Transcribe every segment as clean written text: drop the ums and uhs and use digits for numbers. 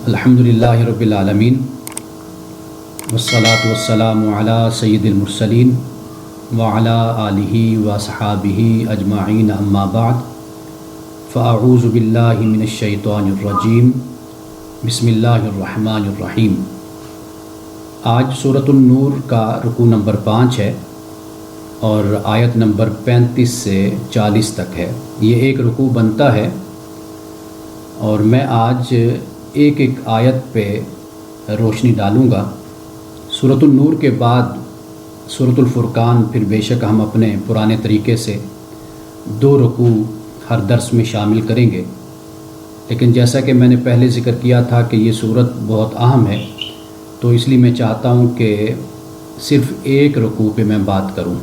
الحمدللہ رب العالمین والصلاة والسلام علی سید المرسلین وعلی آلہ وصحابہ اجمعین اما بعد فاعوذ باللہ من الشیطان الرجیم بسم اللہ الرحمن الرحیم۔ آج سورۃ النور کا رکوع نمبر 5 ہے اور آیت نمبر 35 سے 40 تک ہے۔ یہ ایک رکوع بنتا ہے اور میں آج ایک ایک آیت پہ روشنی ڈالوں گا۔ سورۃ النور کے بعد سورۃ الفرقان، پھر بے شک ہم اپنے پرانے طریقے سے 2 رکوع ہر درس میں شامل کریں گے، لیکن جیسا کہ میں نے پہلے ذکر کیا تھا کہ یہ سورت بہت اہم ہے، تو اس لیے میں چاہتا ہوں کہ صرف ایک رکوع پہ میں بات کروں۔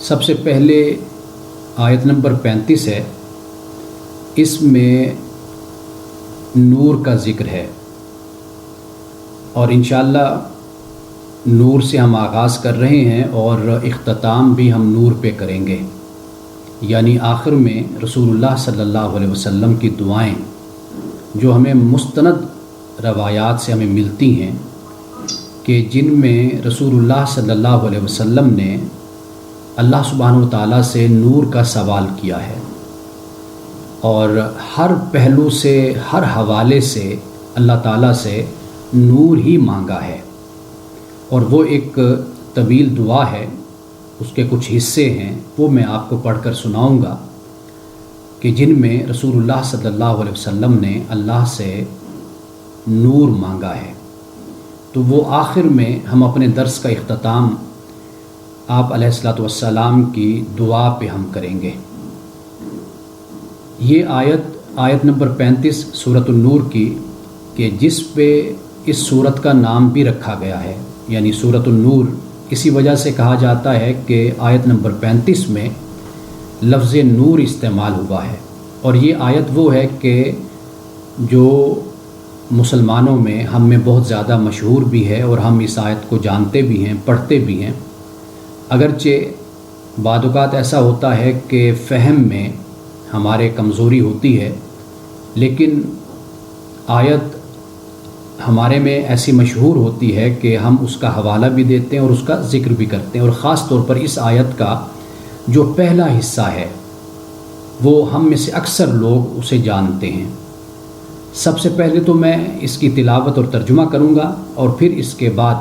سب سے پہلے آیت نمبر 35 ہے، اس میں نور کا ذکر ہے اور انشاءاللہ نور سے ہم آغاز کر رہے ہیں اور اختتام بھی ہم نور پہ کریں گے، یعنی آخر میں رسول اللہ صلی اللہ علیہ وسلم کی دعائیں جو ہمیں مستند روایات سے ہمیں ملتی ہیں کہ جن میں رسول اللہ صلی اللہ علیہ وسلم نے اللہ سبحانہ و تعالیٰ سے نور کا سوال کیا ہے اور ہر پہلو سے، ہر حوالے سے اللہ تعالیٰ سے نور ہی مانگا ہے، اور وہ ایک طویل دعا ہے، اس کے کچھ حصے ہیں، وہ میں آپ کو پڑھ کر سناؤں گا کہ جن میں رسول اللہ صلی اللہ علیہ وسلم نے اللہ سے نور مانگا ہے۔ تو وہ آخر میں ہم اپنے درس کا اختتام آپ علیہ الصلوۃ والسلام کی دعا پہ ہم کریں گے۔ یہ آیت نمبر 35 سورۃ النور کی، کہ جس پہ اس سورت کا نام بھی رکھا گیا ہے، یعنی سورۃ النور اسی وجہ سے کہا جاتا ہے کہ آیت نمبر 35 میں لفظ نور استعمال ہوا ہے، اور یہ آیت وہ ہے کہ جو مسلمانوں میں ہم میں بہت زیادہ مشہور بھی ہے اور ہم اس آیت کو جانتے بھی ہیں، پڑھتے بھی ہیں، اگرچہ بعض اوقات ایسا ہوتا ہے کہ فہم میں ہمارے کمزوری ہوتی ہے، لیکن آیت ہمارے میں ایسی مشہور ہوتی ہے کہ ہم اس کا حوالہ بھی دیتے ہیں اور اس کا ذکر بھی کرتے ہیں، اور خاص طور پر اس آیت کا جو پہلا حصہ ہے وہ ہم میں سے اکثر لوگ اسے جانتے ہیں۔ سب سے پہلے تو میں اس کی تلاوت اور ترجمہ کروں گا اور پھر اس کے بعد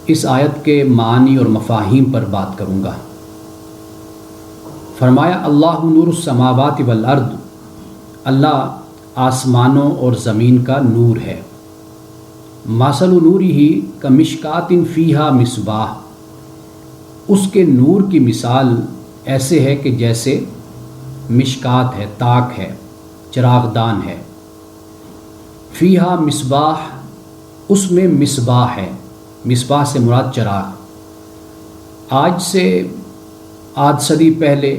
اس آیت کے معانی اور مفاہیم پر بات کروں گا۔ فرمایا اللہ نور السماوات والارض، اللہ آسمانوں اور زمین کا نور ہے۔ مثل نورہ کمشکات فیہا مصباح، اس کے نور کی مثال ایسے ہے کہ جیسے مشکات ہے، تاک ہے، چراغ دان ہے۔ فیہا مصباح، اس میں مصباح ہے، مصباح سے مراد چراغ۔ آج سے آدھ صدی پہلے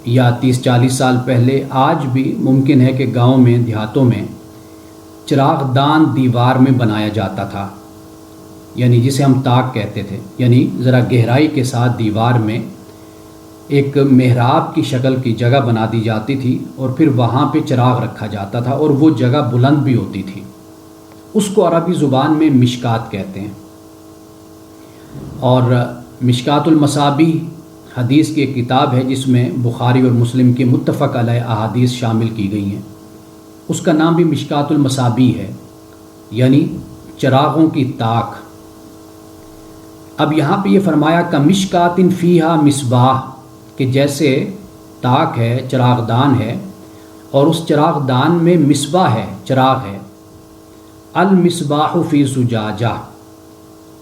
یا 30-40 سال پہلے آج بھی ممکن ہے کہ گاؤں میں، دیہاتوں میں چراغ دان دیوار میں بنایا جاتا تھا، یعنی جسے ہم تاک کہتے تھے، یعنی ذرا گہرائی کے ساتھ دیوار میں ایک محراب کی شکل کی جگہ بنا دی جاتی تھی اور پھر وہاں پہ چراغ رکھا جاتا تھا، اور وہ جگہ بلند بھی ہوتی تھی۔ اس کو عربی زبان میں مشکات کہتے ہیں۔ اور مشکات المصابیح حدیث کی ایک کتاب ہے جس میں بخاری اور مسلم کی متفق علیہ احادیث شامل کی گئی ہیں، اس کا نام بھی مشکات المصابیح ہے، یعنی چراغوں کی تاک۔ اب یہاں پہ یہ فرمایا کہ مشکات فیہا مصباح، کہ جیسے تاک ہے، چراغ دان ہے، اور اس چراغ دان میں مصباح ہے، چراغ ہے۔ المصباح فی زجاجہ،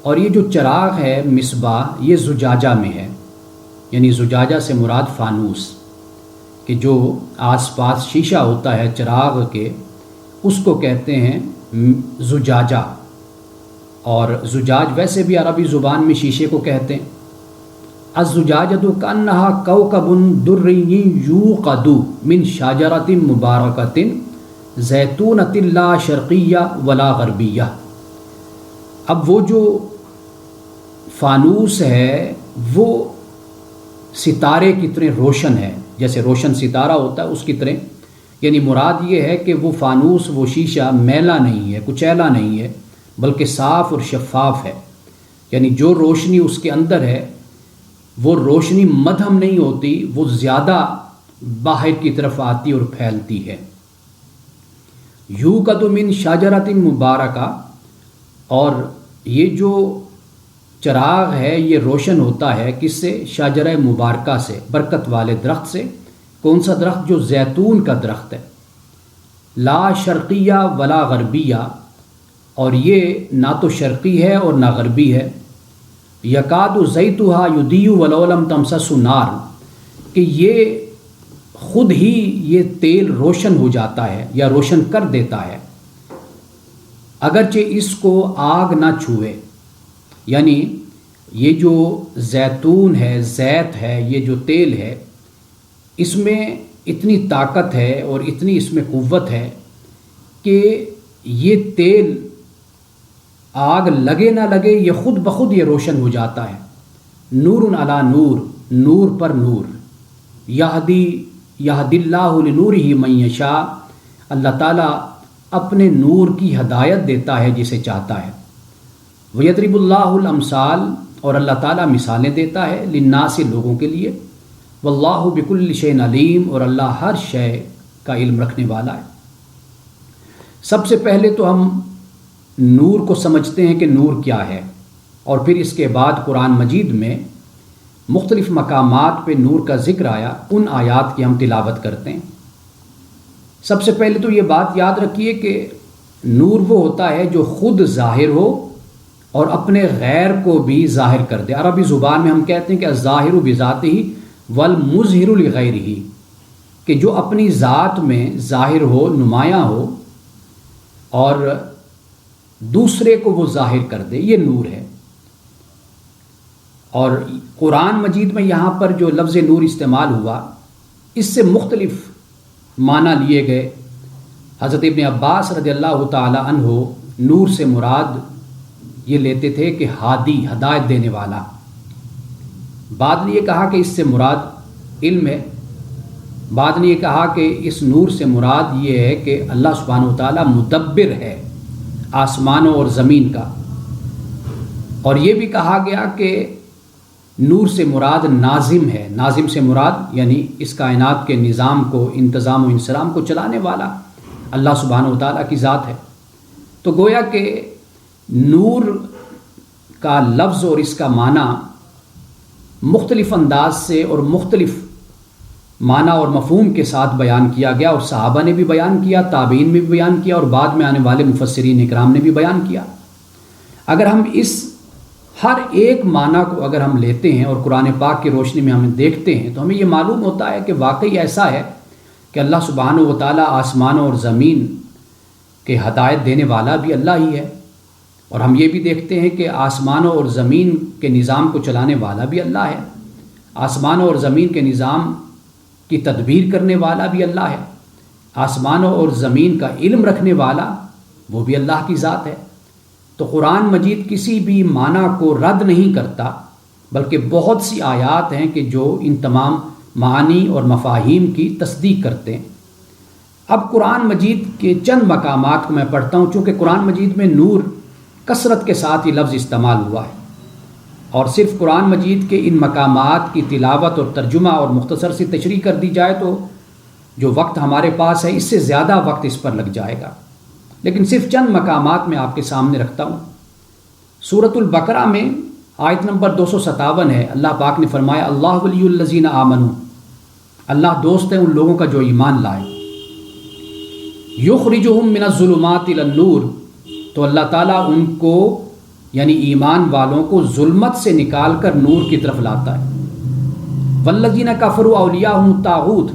اور یہ جو چراغ ہے مصباح، یہ زجاجہ میں ہے، یعنی زجاجہ سے مراد فانوس، کہ جو آس پاس شیشہ ہوتا ہے چراغ کے، اس کو کہتے ہیں زجاجہ۔ اور زجاج ویسے بھی عربی زبان میں شیشے کو کہتے ہیں۔ الزجاجۃ کأنہا کوکب دری یوقد من شجرۃ مبارکۃ زیتونۃ لا شرقیہ ولا غربیہ۔ اب وہ جو فانوس ہے وہ ستارے کی طرح روشن ہے، جیسے روشن ستارہ ہوتا ہے اس کی طرح یعنی مراد یہ ہے کہ وہ فانوس، وہ شیشہ میلا نہیں ہے، کچیلا نہیں ہے، بلکہ صاف اور شفاف ہے، یعنی جو روشنی اس کے اندر ہے وہ روشنی مدھم نہیں ہوتی، وہ زیادہ باہر کی طرف آتی اور پھیلتی ہے۔ یوقد من شجرۃ مبارکہ، اور یہ جو چراغ ہے یہ روشن ہوتا ہے کس سے؟ شجرہ مبارکہ سے، برکت والے درخت سے۔ کون سا درخت؟ جو زیتون کا درخت ہے۔ لا شرقیہ ولا غربیہ، اور یہ نہ تو شرقی ہے اور نہ غربی ہے۔ یکاد زیتھا یضیء ولو لم تمسسہ نار، کہ یہ خود ہی یہ تیل روشن ہو جاتا ہے یا روشن کر دیتا ہے اگرچہ اس کو آگ نہ چھوئے۔ یعنی یہ جو زیتون ہے، زیت ہے، یہ جو تیل ہے، اس میں اتنی طاقت ہے اور اتنی اس میں قوت ہے کہ یہ تیل آگ لگے نہ لگے یہ خود بخود یہ روشن ہو جاتا ہے۔ نور علی نور، نور پر نور۔ یہدی اللہ لنورہ من یشاء، اللہ تعالیٰ اپنے نور کی ہدایت دیتا ہے جسے چاہتا ہے۔ ویضرب اللہ الامثال، اور اللہ تعالیٰ مثالیں دیتا ہے، للناس، لوگوں کے لیے۔ واللہ بکل شیء علیم، اور اللہ ہر شے کا علم رکھنے والا ہے۔ سب سے پہلے تو ہم نور کو سمجھتے ہیں کہ نور کیا ہے، اور پھر اس کے بعد قرآن مجید میں مختلف مقامات پہ نور کا ذکر آیا، ان آیات کی ہم تلاوت کرتے ہیں۔ سب سے پہلے تو یہ بات یاد رکھیے کہ نور وہ ہوتا ہے جو خود ظاہر ہو اور اپنے غیر کو بھی ظاہر کر دے۔ عربی زبان میں ہم کہتے ہیں کہ الظاہر بذاتہ والمظہر لغیرہ، کہ جو اپنی ذات میں ظاہر ہو، نمایاں ہو، اور دوسرے کو وہ ظاہر کر دے، یہ نور ہے۔ اور قرآن مجید میں یہاں پر جو لفظ نور استعمال ہوا، اس سے مختلف معنی لیے گئے۔ حضرت ابن عباس رضی اللہ تعالی عنہ نور سے مراد یہ لیتے تھے کہ ہادی، ہدایت دینے والا۔ بعد نے یہ کہا کہ اس سے مراد علم ہے، بعد نے یہ کہا کہ اس نور سے مراد یہ ہے کہ اللہ سبحانہ و تعالیٰ مدبر ہے آسمانوں اور زمین کا۔ اور یہ بھی کہا گیا کہ نور سے مراد ناظم ہے، ناظم سے مراد یعنی اس کائنات کے نظام کو، انتظام و انسلام کو چلانے والا اللہ سبحانہ و تعالیٰ کی ذات ہے۔ تو گویا کہ نور کا لفظ اور اس کا معنی مختلف انداز سے اور مختلف معنی اور مفہوم کے ساتھ بیان کیا گیا، اور صحابہ نے بھی بیان کیا، تابعین نے بھی بیان کیا، اور بعد میں آنے والے مفسرین اکرام نے بھی بیان کیا۔ اگر ہم اس ہر ایک معنی کو اگر ہم لیتے ہیں اور قرآن پاک کی روشنی میں ہم دیکھتے ہیں تو ہمیں یہ معلوم ہوتا ہے کہ واقعی ایسا ہے کہ اللہ سبحانہ و تعالیٰ آسمانوں اور زمین کے ہدایت دینے والا بھی اللہ ہی ہے، اور ہم یہ بھی دیکھتے ہیں کہ آسمانوں اور زمین کے نظام کو چلانے والا بھی اللہ ہے، آسمانوں اور زمین کے نظام کی تدبیر کرنے والا بھی اللہ ہے، آسمانوں اور زمین کا علم رکھنے والا وہ بھی اللہ کی ذات ہے۔ تو قرآن مجید کسی بھی معنی کو رد نہیں کرتا، بلکہ بہت سی آیات ہیں کہ جو ان تمام معانی اور مفاہیم کی تصدیق کرتے ہیں۔ اب قرآن مجید کے چند مقامات کو میں پڑھتا ہوں، چونکہ قرآن مجید میں نور کثرت کے ساتھ یہ لفظ استعمال ہوا ہے، اور صرف قرآن مجید کے ان مقامات کی تلاوت اور ترجمہ اور مختصر سی تشریح کر دی جائے تو جو وقت ہمارے پاس ہے اس سے زیادہ وقت اس پر لگ جائے گا، لیکن صرف چند مقامات میں آپ کے سامنے رکھتا ہوں۔ سورۃ البقرہ میں آیت نمبر 257 ہے، اللہ پاک نے فرمایا اللہ ولی الذین آمنوا، اللہ دوست ہے ان لوگوں کا جو ایمان لائے، یخرجہم من الظلمات الی النور، تو اللہ تعالیٰ ان کو یعنی ایمان والوں کو ظلمت سے نکال کر نور کی طرف لاتا ہے۔ والذین کفروا اولیاءہم الطاغوت،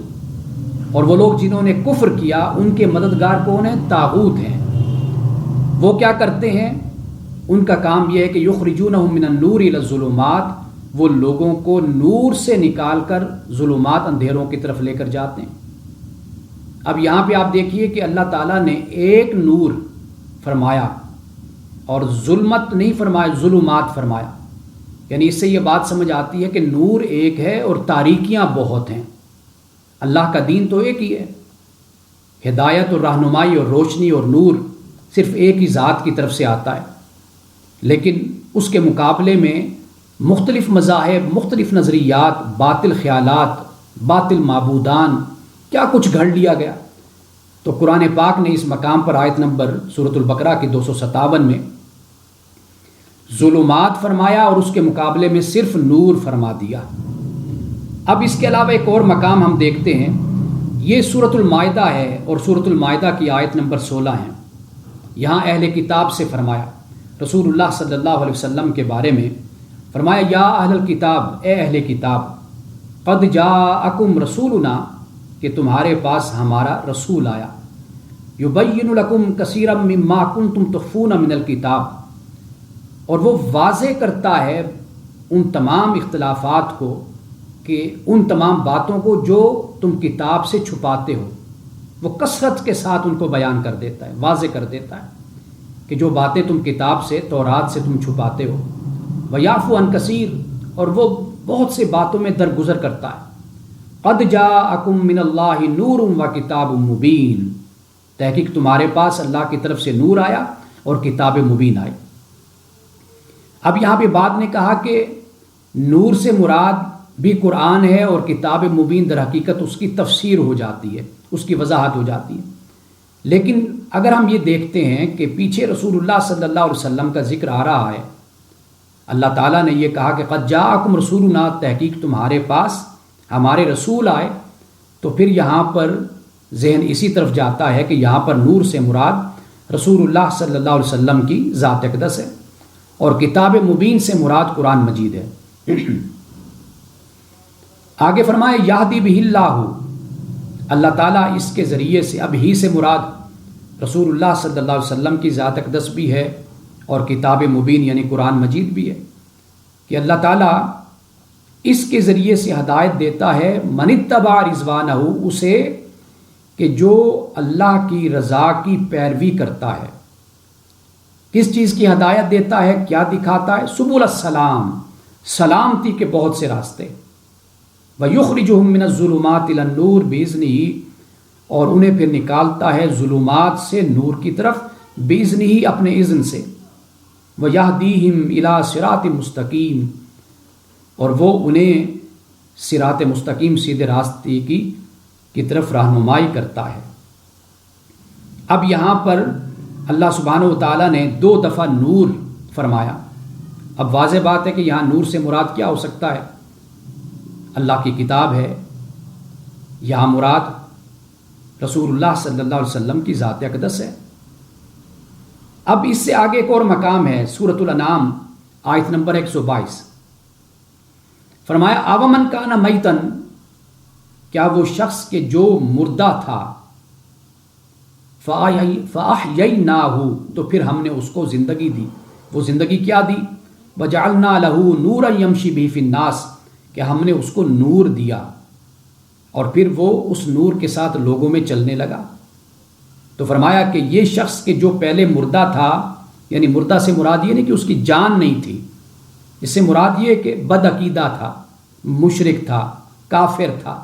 اور وہ لوگ جنہوں نے کفر کیا ان کے مددگار کون ہیں؟ طاغوت ہیں۔ وہ کیا کرتے ہیں؟ ان کا کام یہ ہے کہ یخرجونہم من النور الی الظلمات، وہ لوگوں کو نور سے نکال کر ظلمات، اندھیروں کی طرف لے کر جاتے ہیں۔ اب یہاں پہ آپ دیکھیے کہ اللہ تعالیٰ نے ایک نور فرمایا اور ظلمت نہیں فرمایا، ظلمات فرمایا، یعنی اس سے یہ بات سمجھ آتی ہے کہ نور ایک ہے اور تاریکیاں بہت ہیں۔ اللہ کا دین تو ایک ہی ہے، ہدایت اور رہنمائی اور روشنی اور نور صرف ایک ہی ذات کی طرف سے آتا ہے، لیکن اس کے مقابلے میں مختلف مذاہب، مختلف نظریات، باطل خیالات، باطل معبودان، کیا کچھ گھڑ لیا گیا۔ تو قرآن پاک نے اس مقام پر آیت نمبر سورۃ البقرہ کی 257 میں ظلمات فرمایا اور اس کے مقابلے میں صرف نور فرما دیا۔ اب اس کے علاوہ ایک اور مقام ہم دیکھتے ہیں، یہ سورۃ المائدہ ہے اور سورۃ المائدہ کی آیت نمبر 16 ہے۔ یہاں اہل کتاب سے فرمایا، رسول اللہ صلی اللہ علیہ وسلم کے بارے میں فرمایا، یا اہل الکتاب، اے اہل کتاب، قد جاءکم رسولنا، کہ تمہارے پاس ہمارا رسول آیا، یبین لکم کثیرا مما کنتم تخفون من الکتاب، اور وہ واضح کرتا ہے ان تمام اختلافات کو، کہ ان تمام باتوں کو جو تم کتاب سے چھپاتے ہو، وہ کثرت کے ساتھ ان کو بیان کر دیتا ہے، واضح کر دیتا ہے کہ جو باتیں تم کتاب سے، تورات سے تم چھپاتے ہو۔ وَيَعْفُو عَنْ كَثِيرٍ، اور وہ بہت سے باتوں میں درگزر کرتا ہے۔ قَدْ جَاءَكُم مِّنَ اللَّهِ نُورٌ وَكِتَابٌ مُّبِينٌ، تحقیق تمہارے پاس اللہ کی طرف سے نور آیا اور کتاب مبین آئی۔ اب یہاں پہ بعد نے کہا کہ نور سے مراد بھی قرآن ہے، اور کتاب مبین در حقیقت اس کی تفسیر ہو جاتی ہے، اس کی وضاحت ہو جاتی ہے۔ لیکن اگر ہم یہ دیکھتے ہیں کہ پیچھے رسول اللہ صلی اللہ علیہ وسلم کا ذکر آ رہا ہے، اللہ تعالیٰ نے یہ کہا کہ قد جاءکم رسولنا، تحقیق تمہارے پاس ہمارے رسول آئے، تو پھر یہاں پر ذہن اسی طرف جاتا ہے کہ یہاں پر نور سے مراد رسول اللہ صلی اللہ علیہ وسلم کی ذات اقدس ہے، اور کتاب مبین سے مراد قرآن مجید ہے۔ آگے فرمائے یہدی بہ اللہ، اللہ تعالیٰ اس کے ذریعے سے، اب ہی سے مراد رسول اللہ صلی اللہ علیہ وسلم کی ذات اقدس بھی ہے اور کتاب مبین یعنی قرآن مجید بھی ہے، کہ اللہ تعالیٰ اس کے ذریعے سے ہدایت دیتا ہے من اتبع رضوانہ، اسے کہ جو اللہ کی رضا کی پیروی کرتا ہے۔ کس چیز کی ہدایت دیتا ہے، کیا دکھاتا ہے؟ سبل السلام، سلامتی کے بہت سے راستے۔ وَيُخْرِجُهُم مِّنَ الظُّلُمَاتِ إِلَى النُّورِ بِإِذْنِهِ، اور انہیں پھر نکالتا ہے ظلمات سے نور کی طرف، بِإِذْنِهِ اپنے اذن سے، وَيَهْدِيهِمْ إِلَى صِرَاطٍ مُسْتَقِيمٍ، اور وہ انہیں صراط مستقیم، سیدھے راستے کی طرف رہنمائی کرتا ہے۔ اب یہاں پر اللہ سبحانہ و تعالیٰ نے 2 دفعہ نور فرمایا۔ اب واضح بات ہے کہ یہاں نور سے مراد کیا ہو سکتا ہے؟ اللہ کی کتاب ہے، یہاں مراد رسول اللہ صلی اللہ علیہ وسلم کی ذات اقدس ہے۔ اب اس سے آگے ایک اور مقام ہے، سورۃ الانعام آیت نمبر 122، فرمایا اومن کان میتن، کیا وہ شخص کہ جو مردہ تھا، فاحییناہ، تو پھر ہم نے اس کو زندگی دی۔ وہ زندگی کیا دی؟ وجعلنا لہ نورا یمشی بہ فی الناس، کہ ہم نے اس کو نور دیا اور پھر وہ اس نور کے ساتھ لوگوں میں چلنے لگا۔ تو فرمایا کہ یہ شخص کہ جو پہلے مردہ تھا، یعنی مردہ سے مراد یہ نہیں کہ اس کی جان نہیں تھی، اس سے مراد یہ کہ بد عقیدہ تھا، مشرک تھا، کافر تھا،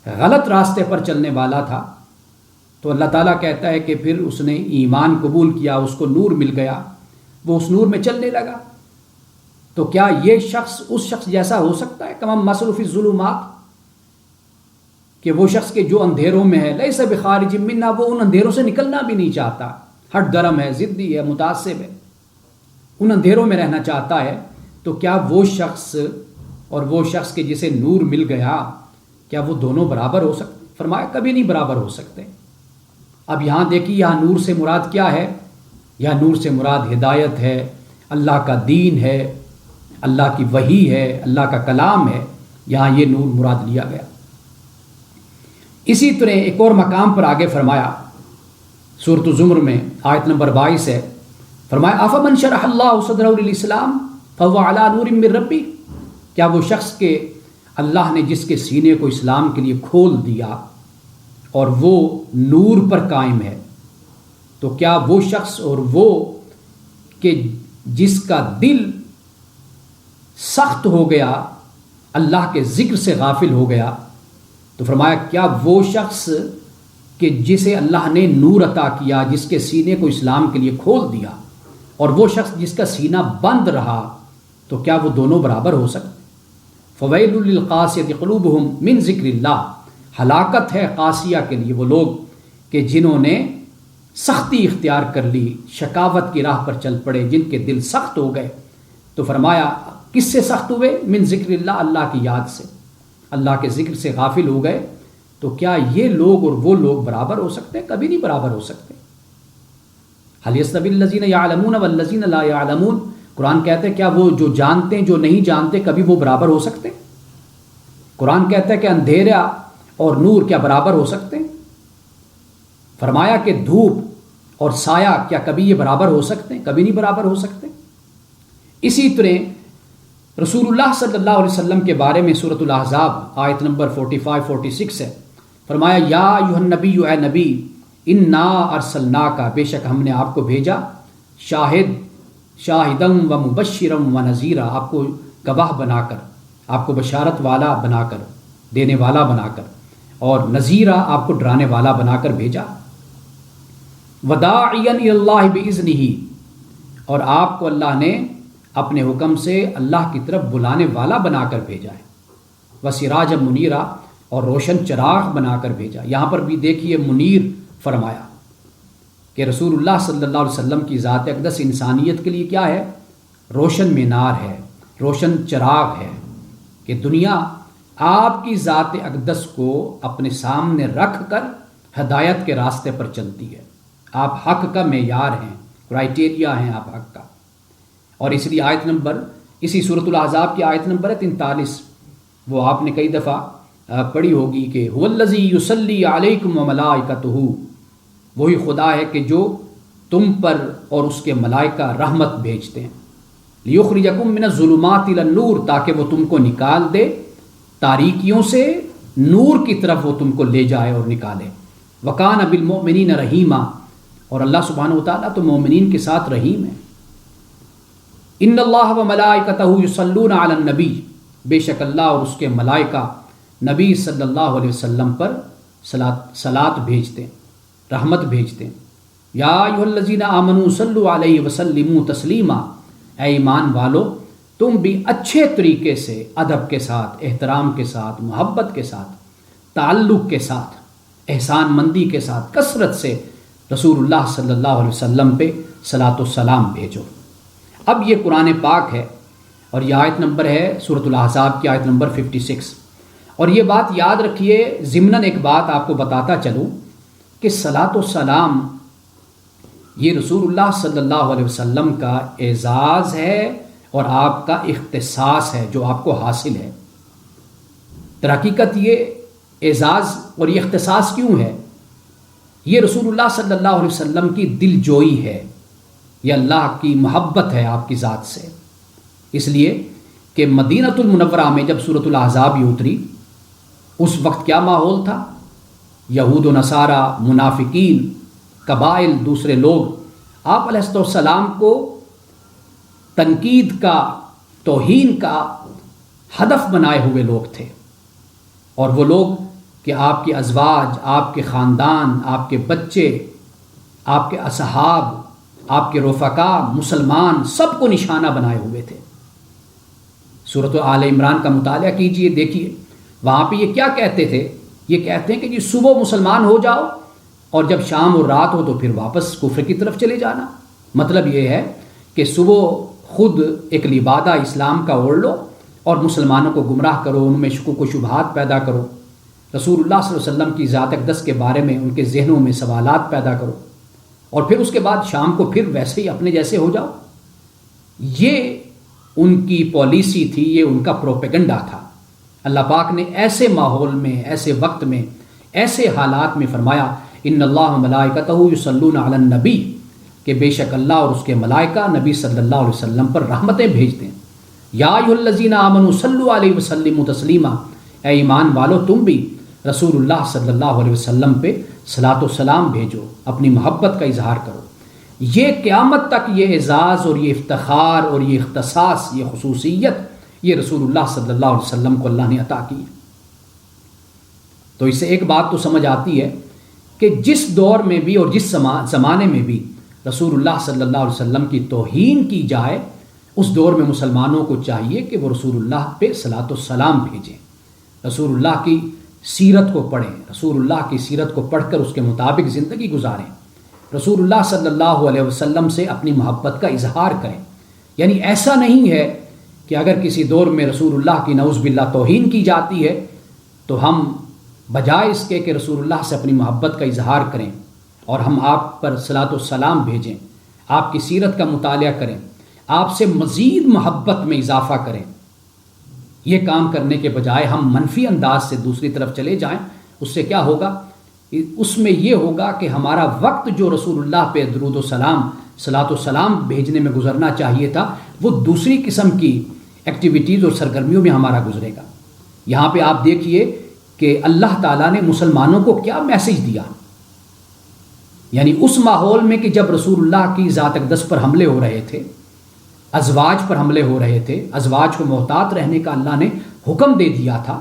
غلط راستے پر چلنے والا تھا، تو اللہ تعالیٰ کہتا ہے کہ پھر اس نے ایمان قبول کیا، اس کو نور مل گیا، وہ اس نور میں چلنے لگا۔ تو کیا یہ شخص اس شخص جیسا ہو سکتا ہے؟ کما مثل فی الظلمات، کہ وہ شخص کے جو اندھیروں میں ہے، لیس بخارج منہا، وہ ان اندھیروں سے نکلنا بھی نہیں چاہتا، ہٹ درم ہے، ضدی ہے، متعصب ہے، ان اندھیروں میں رہنا چاہتا ہے، تو کیا وہ شخص اور وہ شخص کے جسے نور مل گیا، کیا وہ دونوں برابر ہو سکتے؟ فرمایا کبھی نہیں برابر ہو سکتے۔ اب یہاں دیکھیے، یہاں نور سے مراد کیا ہے؟ یہاں نور سے مراد ہدایت ہے، اللہ کا دین ہے، اللہ کی وحی ہے، اللہ کا کلام ہے، یہاں یہ نور مراد لیا گیا۔ اسی طرح ایک اور مقام پر آگے فرمایا، سورۃ الزمر میں آیت نمبر 22 ہے، فرمایا افمن شرح اللہ صدرہ للاسلام فهو علی نور من ربی، کیا وہ شخص کہ اللہ نے جس کے سینے کو اسلام کے لیے کھول دیا اور وہ نور پر قائم ہے، تو کیا وہ شخص اور وہ کہ جس کا دل سخت ہو گیا، اللہ کے ذکر سے غافل ہو گیا، تو فرمایا کیا وہ شخص کہ جسے اللہ نے نور عطا کیا، جس کے سینے کو اسلام کے لیے کھول دیا، اور وہ شخص جس کا سینہ بند رہا، تو کیا وہ دونوں برابر ہو سکتے؟ فویل للقاسیۃ قلوبہم من ذکر اللہ، ہلاکت ہے قاسیہ کے لیے وہ لوگ کہ جنہوں نے سختی اختیار کر لی، شکاوت کی راہ پر چل پڑے، جن کے دل سخت ہو گئے۔ تو فرمایا کس سے سخت ہوئے؟ من ذکر اللہ، اللہ کی یاد سے، اللہ کے ذکر سے غافل ہو گئے۔ تو کیا یہ لوگ اور وہ لوگ برابر ہو سکتے ہیں؟ کبھی نہیں برابر ہو سکتے۔ هل يستوي الذين يعلمون والذين لا يعلمون، قرآن کہتا ہے کیا وہ جو جانتے ہیں جو نہیں جانتے کبھی وہ برابر ہو سکتے ہیں؟ قرآن کہتا ہے کہ اندھیرا اور نور کیا برابر ہو سکتے ہیں؟ فرمایا کہ دھوپ اور سایہ کیا کبھی یہ برابر ہو سکتے ہیں؟ کبھی نہیں برابر ہو سکتے۔ اسی طرح رسول اللہ صلی اللہ علیہ وسلم کے بارے میں سورۃ الاحزاب آیت نمبر 45-46 ہے، فرمایا یا ایھا النبی، اے نبی، انا ارسلناک، بے شک ہم نے آپ کو بھیجا، شاہدًا و مبشرًا و نذیرا، آپ کو گواہ بنا کر، آپ کو بشارت والا بنا کر، دینے والا بنا کر، اور نذیرا، آپ کو ڈرانے والا بنا کر بھیجا، وداعیا الی اللہ باذنہ، اور آپ کو اللہ نے اپنے حکم سے اللہ کی طرف بلانے والا بنا کر بھیجا ہے، وسراجا منیرا، اور روشن چراغ بنا کر بھیجا۔ یہاں پر بھی دیکھیے منیر فرمایا کہ رسول اللہ صلی اللہ علیہ وسلم کی ذات اقدس انسانیت کے لیے کیا ہے؟ روشن مینار ہے، روشن چراغ ہے، کہ دنیا آپ کی ذات اقدس کو اپنے سامنے رکھ کر ہدایت کے راستے پر چلتی ہے۔ آپ حق کا معیار ہیں، کرائٹیریا ہیں آپ حق کا۔ اور اس لیے آیت نمبر، اسی سورۃ الاحزاب کی آیت نمبر ہے 43، وہ آپ نے کئی دفعہ پڑھی ہوگی کہ هو الذی یصلی علیکم وملائکتہ، وہی خدا ہے کہ جو تم پر اور اس کے ملائکہ رحمت بھیجتے ہیں، لیخرجکم من الظلمات الی النور، تاکہ وہ تم کو نکال دے تاریکیوں سے نور کی طرف، وہ تم کو لے جائے اور نکالے۔ وکان بالمؤمنین رحیما، اور اللہ سبحانہ وتعالیٰ تو مومنین کے ساتھ رحیم ہے۔ ان اللہ وملائکتہ یصلون علی النبی، بے شک اللہ اور اس کے ملائکہ نبی صلی اللہ علیہ وسلم پر صلاۃ بھیجتے ہیں، رحمت بھیجتے ہیں۔ یا ایھا الذین آمنوا صلوا علیہ وسلموا تسلیما، اے ایمان والو تم بھی اچھے طریقے سے، ادب کے ساتھ، احترام کے ساتھ، محبت کے ساتھ، تعلق کے ساتھ، احسان مندی کے ساتھ، کثرت سے رسول اللہ صلی اللہ علیہ وسلم پہ صلاۃ و سلام بھیجو۔ اب یہ قرآن پاک ہے، اور یہ آیت نمبر ہے سورۃ الاحزاب کی آیت نمبر 56۔ اور یہ بات یاد رکھیے، ضمناً ایک بات آپ کو بتاتا چلوں کہ صلاۃ و سلام یہ رسول اللہ صلی اللہ علیہ وسلم کا اعزاز ہے اور آپ کا اختصاص ہے جو آپ کو حاصل ہے۔ در حقیقت یہ اعزاز اور یہ اختصاص کیوں ہے؟ یہ رسول اللہ صلی اللہ علیہ وسلم کی دل جوئی ہے، یہ اللہ کی محبت ہے آپ کی ذات سے۔ اس لیے کہ مدینۃ المنورہ میں جب سورۃ الاحزاب یہ اتری، اس وقت کیا ماحول تھا؟ یہود و نصارہ، منافقین، قبائل، دوسرے لوگ آپ علیہ السلام کو تنقید کا، توہین کا ہدف بنائے ہوئے لوگ تھے، اور وہ لوگ کہ آپ کے ازواج، آپ کے خاندان، آپ کے بچے، آپ کے اصحاب، آپ کے رفقا، مسلمان، سب کو نشانہ بنائے ہوئے تھے۔ سورۃ آل عمران کا مطالعہ کیجئے، دیکھیے وہاں پہ یہ کیا کہتے تھے؟ یہ کہتے ہیں کہ جی صبح مسلمان ہو جاؤ اور جب شام اور رات ہو تو پھر واپس کفر کی طرف چلے جانا۔ مطلب یہ ہے کہ صبح خود ایک لبادہ اسلام کا اوڑھ لو اور مسلمانوں کو گمراہ کرو، ان میں شکوک و شبہات پیدا کرو، رسول اللہ صلی اللہ علیہ وسلم کی ذات اقدس کے بارے میں ان کے ذہنوں میں سوالات پیدا کرو، اور پھر اس کے بعد شام کو پھر ویسے ہی اپنے جیسے ہو جاؤ۔ یہ ان کی پالیسی تھی، یہ ان کا پروپیگنڈا تھا۔ اللہ پاک نے ایسے ماحول میں، ایسے وقت میں، ایسے حالات میں فرمایا ان اللہ ملائکتہ یصلون علی النبی، کہ بے شک اللہ اور اس کے ملائکہ نبی صلی اللہ علیہ وسلم پر رحمتیں بھیجتے ہیں۔ یا ایھا الذین آمنوا صلوا علیہ وسلموا تسلیما، اے ایمان والو تم بھی رسول اللہ صلی اللہ علیہ وسلم پہ صلاۃ و سلام بھیجو، اپنی محبت کا اظہار کرو۔ یہ قیامت تک یہ اعزاز اور یہ افتخار اور یہ اختصاص، یہ خصوصیت یہ رسول اللہ صلی اللہ علیہ وسلم کو اللہ نے عطا کی ہے۔ تو اس سے ایک بات تو سمجھ آتی ہے کہ جس دور میں بھی اور جس زمانے میں بھی رسول اللہ صلی اللہ علیہ وسلم کی توہین کی جائے، اس دور میں مسلمانوں کو چاہیے کہ وہ رسول اللہ پہ صلاۃ و سلام بھیجیں، رسول اللہ کی سیرت کو پڑھیں، رسول اللہ کی سیرت کو پڑھ کر اس کے مطابق زندگی گزاریں، رسول اللہ صلی اللہ علیہ وسلم سے اپنی محبت کا اظہار کریں۔ یعنی ایسا نہیں ہے کہ اگر کسی دور میں رسول اللہ کی نعوذ باللہ توہین کی جاتی ہے تو ہم بجائے اس کے کہ رسول اللہ سے اپنی محبت کا اظہار کریں اور ہم آپ پر صلاۃ و سلام بھیجیں، آپ کی سیرت کا مطالعہ کریں، آپ سے مزید محبت میں اضافہ کریں، یہ کام کرنے کے بجائے ہم منفی انداز سے دوسری طرف چلے جائیں، اس سے کیا ہوگا؟ اس میں یہ ہوگا کہ ہمارا وقت جو رسول اللہ پہ درود و سلام صلاۃ و سلام بھیجنے میں گزرنا چاہیے تھا وہ دوسری قسم کی ایکٹیویٹیز اور سرگرمیوں میں ہمارا گزرے گا۔ یہاں پہ آپ دیکھیے کہ اللہ تعالیٰ نے مسلمانوں کو کیا میسج دیا، یعنی اس ماحول میں کہ جب رسول اللہ کی ذات اقدس پر حملے ہو رہے تھے، ازواج پر حملے ہو رہے تھے، ازواج کو محتاط رہنے کا اللہ نے حکم دے دیا تھا،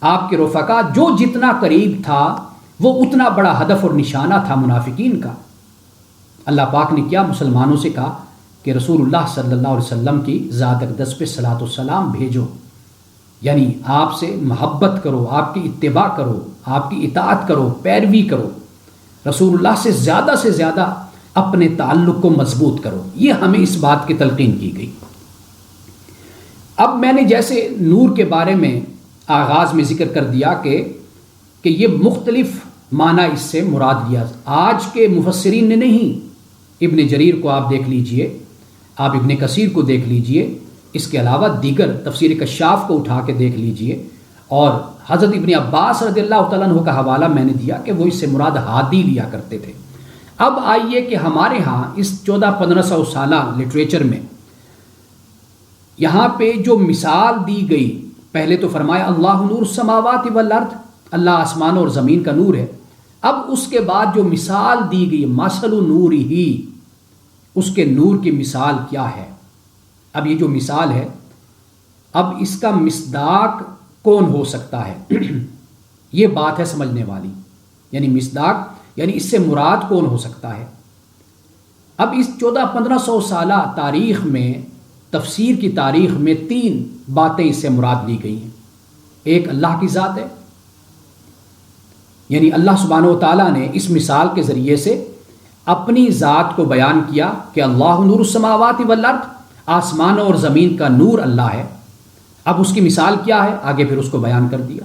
آپ کے رفقا جو جتنا قریب تھا وہ اتنا بڑا ہدف اور نشانہ تھا منافقین کا۔ اللہ پاک نے کیا مسلمانوں سے کہا کہ رسول اللہ صلی اللہ علیہ وسلم کی ذات اقدس پہ صلاۃ و سلام بھیجو، یعنی آپ سے محبت کرو، آپ کی اتباع کرو، آپ کی اطاعت کرو، پیروی کرو، رسول اللہ سے زیادہ اپنے تعلق کو مضبوط کرو۔ یہ ہمیں اس بات کی تلقین کی گئی۔ اب میں نے جیسے نور کے بارے میں آغاز میں ذکر کر دیا کہ یہ مختلف معنی اس سے مراد لیا، آج کے مفسرین نے نہیں، ابن جریر کو آپ دیکھ لیجئے، آپ ابن کثیر کو دیکھ لیجئے، اس کے علاوہ دیگر تفسیر کشاف کو اٹھا کے دیکھ لیجئے، اور حضرت ابن عباس رضی اللہ تعالیٰ عنہ کا حوالہ میں نے دیا کہ وہ اس سے مراد ہادی لیا کرتے تھے۔ اب آئیے کہ ہمارے ہاں اس 1400-1500 سالہ لٹریچر میں یہاں پہ جو مثال دی گئی، پہلے تو فرمایا اللہ نور السماوات والارض، اللہ آسمان اور زمین کا نور ہے۔ اب اس کے بعد جو مثال دی گئی مثل نور ہی، اس کے نور کی مثال کیا ہے؟ اب یہ جو مثال ہے، اب اس کا مصداق کون ہو سکتا ہے؟ یہ بات ہے سمجھنے والی، یعنی مصداق یعنی اس سے مراد کون ہو سکتا ہے؟ اب اس 1400-1500 سالہ تاریخ میں، تفسیر کی تاریخ میں 3 باتیں اس سے مراد لی گئی ہیں۔ ایک اللہ کی ذات ہے، یعنی اللہ سبحانہ و تعالیٰ نے اس مثال کے ذریعے سے اپنی ذات کو بیان کیا کہ اللہ نور السماوات والارض، آسمان اور زمین کا نور اللہ ہے۔ اب اس کی مثال کیا ہے؟ آگے پھر اس کو بیان کر دیا۔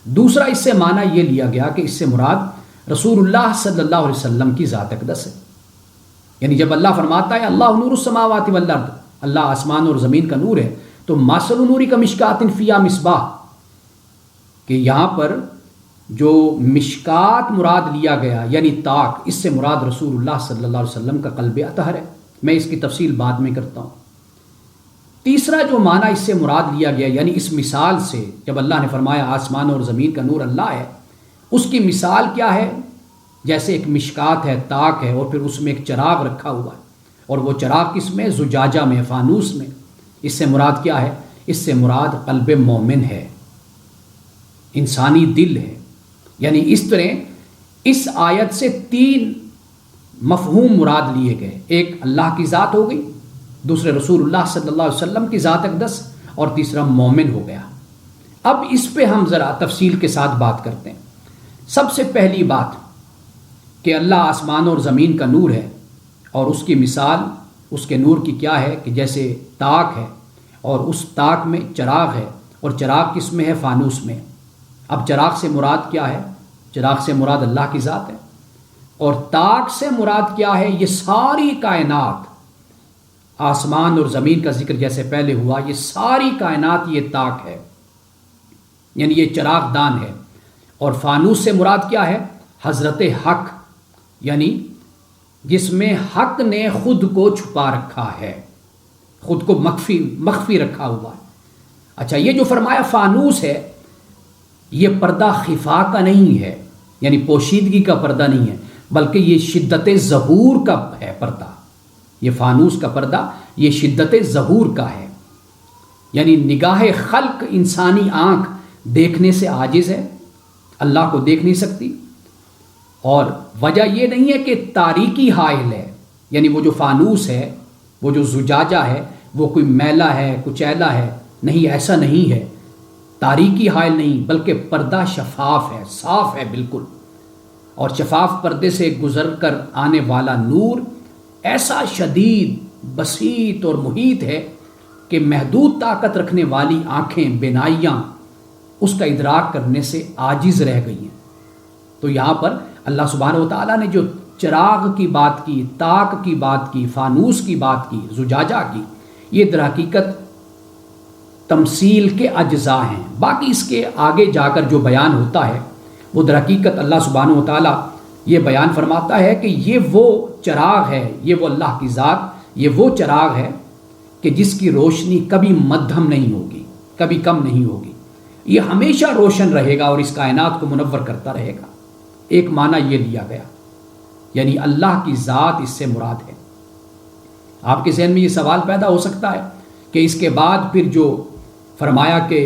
دوسرا اس سے معنی یہ لیا گیا کہ اس سے مراد رسول اللہ صلی اللہ علیہ وسلم کی ذات اقدس ہے، یعنی جب اللہ فرماتا ہے اللہ نور السماوات والارض، اللہ آسمان اور زمین کا نور ہے، تو مثل نوری کا مشکات فیہا مصباح، کہ یہاں پر جو مشکات مراد لیا گیا یعنی طاق، اس سے مراد رسول اللہ صلی اللہ علیہ وسلم کا قلب اطہر ہے۔ میں اس کی تفصیل بعد میں کرتا ہوں۔ تیسرا جو معنی اس سے مراد لیا گیا، یعنی اس مثال سے جب اللہ نے فرمایا آسمان اور زمین کا نور اللہ ہے، اس کی مثال کیا ہے؟ جیسے ایک مشکات ہے، طاق ہے، اور پھر اس میں ایک چراغ رکھا ہوا ہے، اور وہ چراغ کس میں؟ زجاجہ میں، فانوس میں۔ اس سے مراد کیا ہے؟ اس سے مراد قلب مومن ہے، انسانی دل ہے۔ یعنی اس طرح اس آیت سے 3 مفہوم مراد لیے گئے، ایک اللہ کی ذات ہو گئی، دوسرے رسول اللہ صلی اللہ علیہ وسلم کی ذات اقدس، اور تیسرا مومن ہو گیا۔ اب اس پہ ہم ذرا تفصیل کے ساتھ بات کرتے ہیں۔ سب سے پہلی بات کہ اللہ آسمان اور زمین کا نور ہے، اور اس کی مثال اس کے نور کی کیا ہے کہ جیسے طاق ہے، اور اس طاق میں چراغ ہے، اور چراغ کس میں ہے؟ فانوس میں۔ اب چراغ سے مراد کیا ہے؟ چراغ سے مراد اللہ کی ذات ہے، اور طاق سے مراد کیا ہے؟ یہ ساری کائنات، آسمان اور زمین کا ذکر جیسے پہلے ہوا، یہ ساری کائنات یہ طاق ہے، یعنی یہ چراغ دان ہے۔ اور فانوس سے مراد کیا ہے؟ حضرت حق، یعنی جس میں حق نے خود کو چھپا رکھا ہے، خود کو مخفی رکھا ہوا ہے۔ اچھا، یہ جو فرمایا فانوس ہے، یہ پردہ خفا کا نہیں ہے، یعنی پوشیدگی کا پردہ نہیں ہے، بلکہ یہ شدت ظہور کا ہے پردہ۔ یہ فانوس کا پردہ یہ شدت ظہور کا ہے، یعنی نگاہ خلق، انسانی آنکھ دیکھنے سے عاجز ہے، اللہ کو دیکھ نہیں سکتی، اور وجہ یہ نہیں ہے کہ تاریکی حائل ہے، یعنی وہ جو فانوس ہے، وہ جو زجاجہ ہے، وہ کوئی میلا ہے، کچیلا ہے، نہیں، ایسا نہیں ہے، تاریکی حائل نہیں، بلکہ پردہ شفاف ہے، صاف ہے بالکل، اور شفاف پردے سے گزر کر آنے والا نور ایسا شدید، بسیط اور محیط ہے کہ محدود طاقت رکھنے والی آنکھیں، بینائیاں اس کا ادراک کرنے سے عاجز رہ گئی ہیں۔ تو یہاں پر اللہ سبحانہ و تعالیٰ نے جو چراغ کی بات کی، طاق کی بات کی، فانوس کی بات کی، زجاجہ کی، یہ در حقیقت تمثیل کے اجزاء ہیں۔ باقی اس کے آگے جا کر جو بیان ہوتا ہے وہ در حقیقت اللہ سبحانہ و تعالیٰ یہ بیان فرماتا ہے کہ یہ وہ چراغ ہے، یہ وہ اللہ کی ذات، یہ وہ چراغ ہے کہ جس کی روشنی کبھی مدھم نہیں ہوگی، کبھی کم نہیں ہوگی، یہ ہمیشہ روشن رہے گا اور اس کائنات کو منور کرتا رہے گا۔ ایک معنی یہ لیا گیا، یعنی اللہ کی ذات اس سے مراد ہے۔ آپ کے ذہن میں یہ سوال پیدا ہو سکتا ہے کہ اس کے بعد پھر جو فرمایا کہ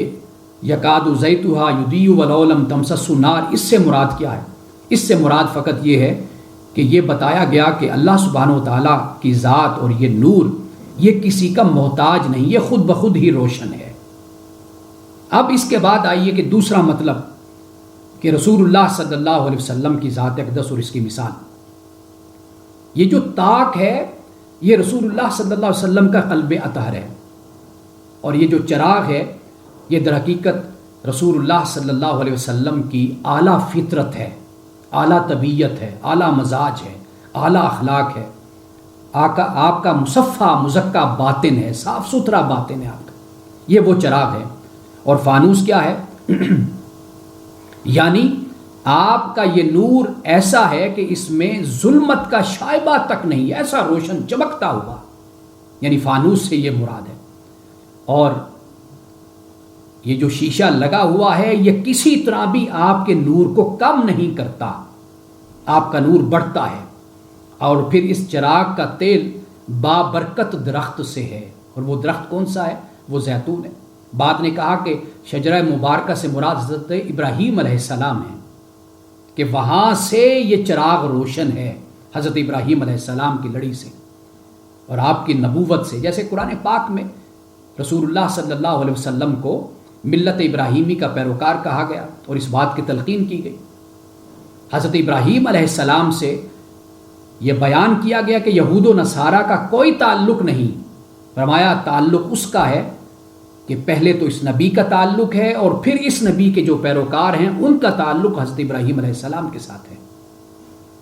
یکاد زیتھا یضیء ولو لم تمسسہ نار، اس سے مراد کیا ہے؟ اس سے مراد فقط یہ ہے کہ یہ بتایا گیا کہ اللہ سبحانہ و تعالیٰ کی ذات اور یہ نور یہ کسی کا محتاج نہیں، یہ خود بخود ہی روشن ہے۔ اب اس کے بعد آئیے کہ دوسرا مطلب کہ رسول اللہ صلی اللہ علیہ وسلم کی ذات اقدس اور اس کی مثال، یہ جو طاق ہے یہ رسول اللہ صلی اللہ علیہ وسلم کا قلب اطہر ہے، اور یہ جو چراغ ہے یہ در حقیقت رسول اللہ صلی اللہ علیہ وسلم کی اعلیٰ فطرت ہے، اعلیٰ طبیعت ہے، اعلیٰ مزاج ہے، اعلیٰ اخلاق ہے، آپ کا مصفہ مزکہ باطن ہے، صاف ستھرا باطن ہے آپ کا، یہ وہ چراغ ہے۔ اور فانوس کیا ہے؟ یعنی آپ کا یہ نور ایسا ہے کہ اس میں ظلمت کا شائبہ تک نہیں، ایسا روشن چمکتا ہوا، یعنی فانوس سے یہ مراد ہے۔ اور یہ جو شیشہ لگا ہوا ہے یہ کسی طرح بھی آپ کے نور کو کم نہیں کرتا، آپ کا نور بڑھتا ہے۔ اور پھر اس چراغ کا تیل بابرکت درخت سے ہے، اور وہ درخت کون سا ہے؟ وہ زیتون ہے۔ بعد نے کہا کہ شجرہ مبارکہ سے مراد حضرت ابراہیم علیہ السلام ہے، کہ وہاں سے یہ چراغ روشن ہے، حضرت ابراہیم علیہ السلام کی لڑی سے اور آپ کی نبوت سے۔ جیسے قرآن پاک میں رسول اللہ صلی اللہ علیہ وسلم کو ملت ابراہیمی کا پیروکار کہا گیا اور اس بات کی تلقین کی گئی۔ حضرت ابراہیم علیہ السلام سے یہ بیان کیا گیا کہ یہود و نصارہ کا کوئی تعلق نہیں، فرمایا تعلق اس کا ہے کہ پہلے تو اس نبی کا تعلق ہے اور پھر اس نبی کے جو پیروکار ہیں ان کا تعلق حضرت ابراہیم علیہ السلام کے ساتھ ہے۔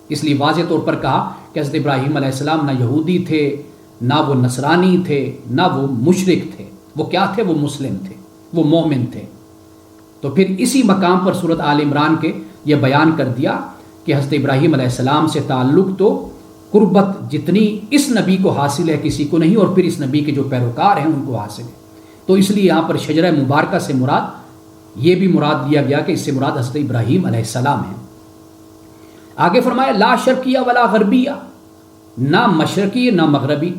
اس لیے واضح طور پر کہا کہ حضرت ابراہیم علیہ السلام نہ یہودی تھے، نہ وہ نصرانی تھے، نہ وہ مشرک تھے، وہ کیا تھے؟ وہ مسلم تھے، وہ مومن تھے۔ تو پھر اسی مقام پر سورۃ آل عمران کے یہ بیان کر دیا کہ حضرت ابراہیم علیہ السلام سے تعلق تو قربت جتنی اس نبی کو حاصل ہے کسی کو نہیں، اور پھر اس نبی کے جو پیروکار ہیں ان کو حاصل ہے۔ تو اس لیے یہاں پر شجرہ مبارکہ سے مراد یہ بھی مراد دیا گیا کہ اس سے مراد حضرت ابراہیم علیہ السلام ہے۔ آگے فرمایا لا شرقیہ ولا غربیہ، نہ مشرقی نہ مغربی۔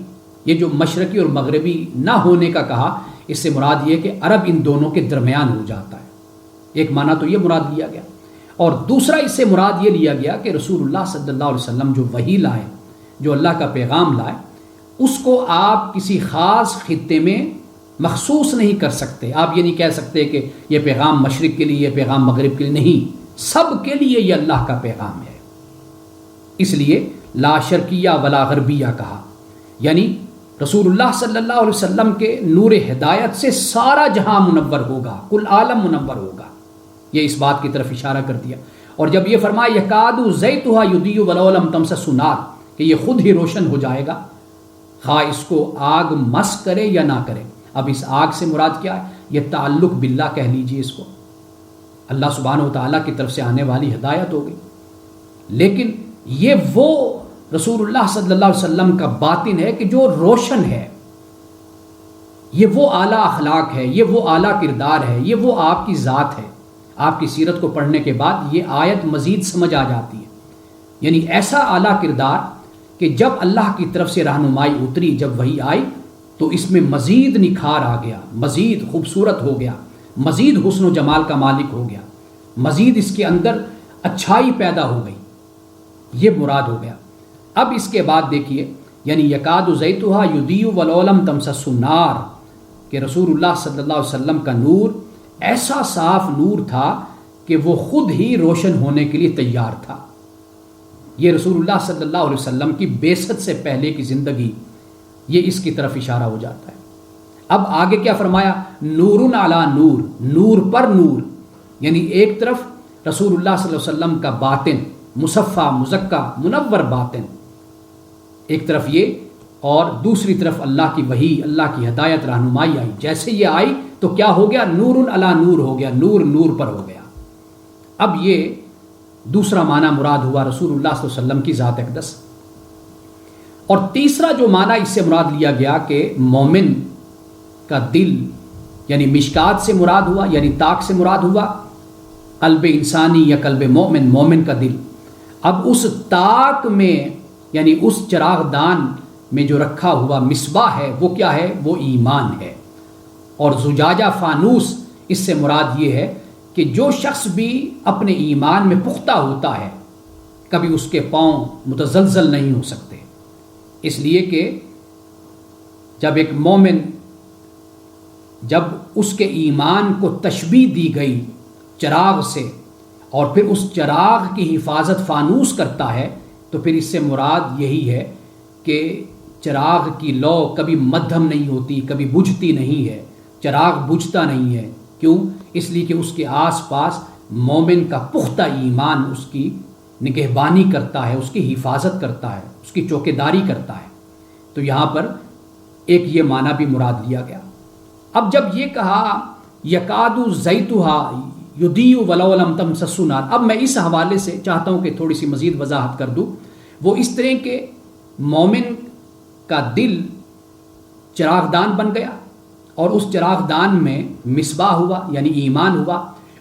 یہ جو مشرقی اور مغربی نہ ہونے کا کہا، اس سے مراد یہ کہ عرب ان دونوں کے درمیان ہو جاتا ہے۔ ایک معنی تو یہ مراد لیا گیا، اور دوسرا اس سے مراد یہ لیا گیا کہ رسول اللہ صلی اللہ علیہ وسلم جو وحی لائے، جو اللہ کا پیغام لائے، اس کو آپ کسی خاص خطے میں مخصوص نہیں کر سکتے۔ آپ یہ نہیں کہہ سکتے کہ یہ پیغام مشرق کے لیے، یہ پیغام مغرب کے لیے، نہیں، سب کے لیے یہ اللہ کا پیغام ہے۔ اس لیے لا شرقیہ ولا غربیہ کہا، یعنی رسول اللہ صلی اللہ علیہ وسلم کے نور ہدایت سے سارا جہاں منور ہوگا، کل عالم منور ہوگا، یہ اس بات کی طرف اشارہ کر دیا۔ اور جب یہ فرمایا یکاد زیتھا یضیء ولو لم تمسسہ نار، کہ یہ خود ہی روشن ہو جائے گا، خواہ اس کو آگ مس کرے یا نہ کرے۔ اب اس آگ سے مراد کیا ہے؟ یہ تعلق باللہ کہہ لیجیے اس کو، اللہ سبحانہ و تعالیٰ کی طرف سے آنے والی ہدایت ہوگی۔ لیکن یہ وہ رسول اللہ صلی اللہ علیہ وسلم کا باطن ہے کہ جو روشن ہے، یہ وہ اعلیٰ اخلاق ہے، یہ وہ اعلیٰ کردار ہے، یہ وہ آپ کی ذات ہے۔ آپ کی سیرت کو پڑھنے کے بعد یہ آیت مزید سمجھ آ جاتی ہے، یعنی ایسا اعلیٰ کردار کہ جب اللہ کی طرف سے رہنمائی اتری، جب وحی آئی تو اس میں مزید نکھار آ گیا، مزید خوبصورت ہو گیا، مزید حسن و جمال کا مالک ہو گیا، مزید اس کے اندر اچھائی پیدا ہو گئی۔ یہ مراد ہو گیا۔ اب اس کے بعد دیکھیے، یعنی یکاد زیتھا یضیء ولو لم تمسس النار، کہ رسول اللہ صلی اللہ علیہ وسلم کا نور ایسا صاف نور تھا کہ وہ خود ہی روشن ہونے کے لیے تیار تھا۔ یہ رسول اللہ صلی اللہ علیہ وسلم کی بعثت سے پہلے کی زندگی، یہ اس کی طرف اشارہ ہو جاتا ہے۔ اب آگے کیا فرمایا؟ نور علی نور، نور پر نور، یعنی ایک طرف رسول اللہ صلی اللہ علیہ وسلم کا باطن مصفہ مزکہ منور باطن، ایک طرف یہ، اور دوسری طرف اللہ کی وحی، اللہ کی ہدایت رہنمائی آئی۔ جیسے یہ آئی تو کیا ہو گیا؟ نور علی نور ہو گیا، نور نور پر ہو گیا۔ اب یہ دوسرا معنی مراد ہوا رسول اللہ صلی اللہ علیہ وسلم کی ذات اقدس۔ اور تیسرا جو معنی اس سے مراد لیا گیا کہ مومن کا دل، یعنی مشکات سے مراد ہوا، یعنی طاق سے مراد ہوا قلب انسانی یا قلب مومن، مومن کا دل۔ اب اس طاق میں، یعنی اس چراغ دان میں جو رکھا ہوا مصباح ہے، وہ کیا ہے؟ وہ ایمان ہے۔ اور زجاجہ فانوس، اس سے مراد یہ ہے کہ جو شخص بھی اپنے ایمان میں پختہ ہوتا ہے، کبھی اس کے پاؤں متزلزل نہیں ہو سکتے، اس لیے کہ جب ایک مومن، جب اس کے ایمان کو تشبیہ دی گئی چراغ سے، اور پھر اس چراغ کی حفاظت فانوس کرتا ہے، تو پھر اس سے مراد یہی ہے کہ چراغ کی لو کبھی مدھم نہیں ہوتی، کبھی بجھتی نہیں ہے، چراغ بجھتا نہیں ہے۔ کیوں؟ اس لیے کہ اس کے آس پاس مومن کا پختہ ایمان اس کی نگہبانی کرتا ہے، اس کی حفاظت کرتا ہے، اس کی چوکیداری کرتا ہے۔ تو یہاں پر ایک یہ معنی بھی مراد لیا گیا۔ اب جب یہ کہا یکاد زیتھا یضیء ولو لم تمسسہ نار، اب میں اس حوالے سے چاہتا ہوں کہ تھوڑی سی مزید وضاحت کر دوں۔ وہ اس طرح کہ مومن کا دل چراغ دان بن گیا، اور اس چراغ دان میں مصباح ہوا، یعنی ایمان ہوا،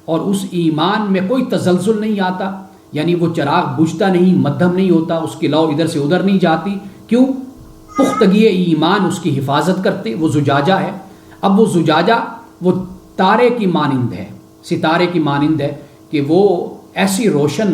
اور اس ایمان میں کوئی تزلزل نہیں آتا، یعنی وہ چراغ بجھتا نہیں، مدھم نہیں ہوتا، اس کی لو ادھر سے ادھر نہیں جاتی۔ کیوں؟ پختگی ایمان اس کی حفاظت کرتے، وہ زجاجہ ہے۔ اب وہ زجاجہ وہ تارے کی مانند ہے، ستارے کی مانند ہے، کہ وہ ایسی روشن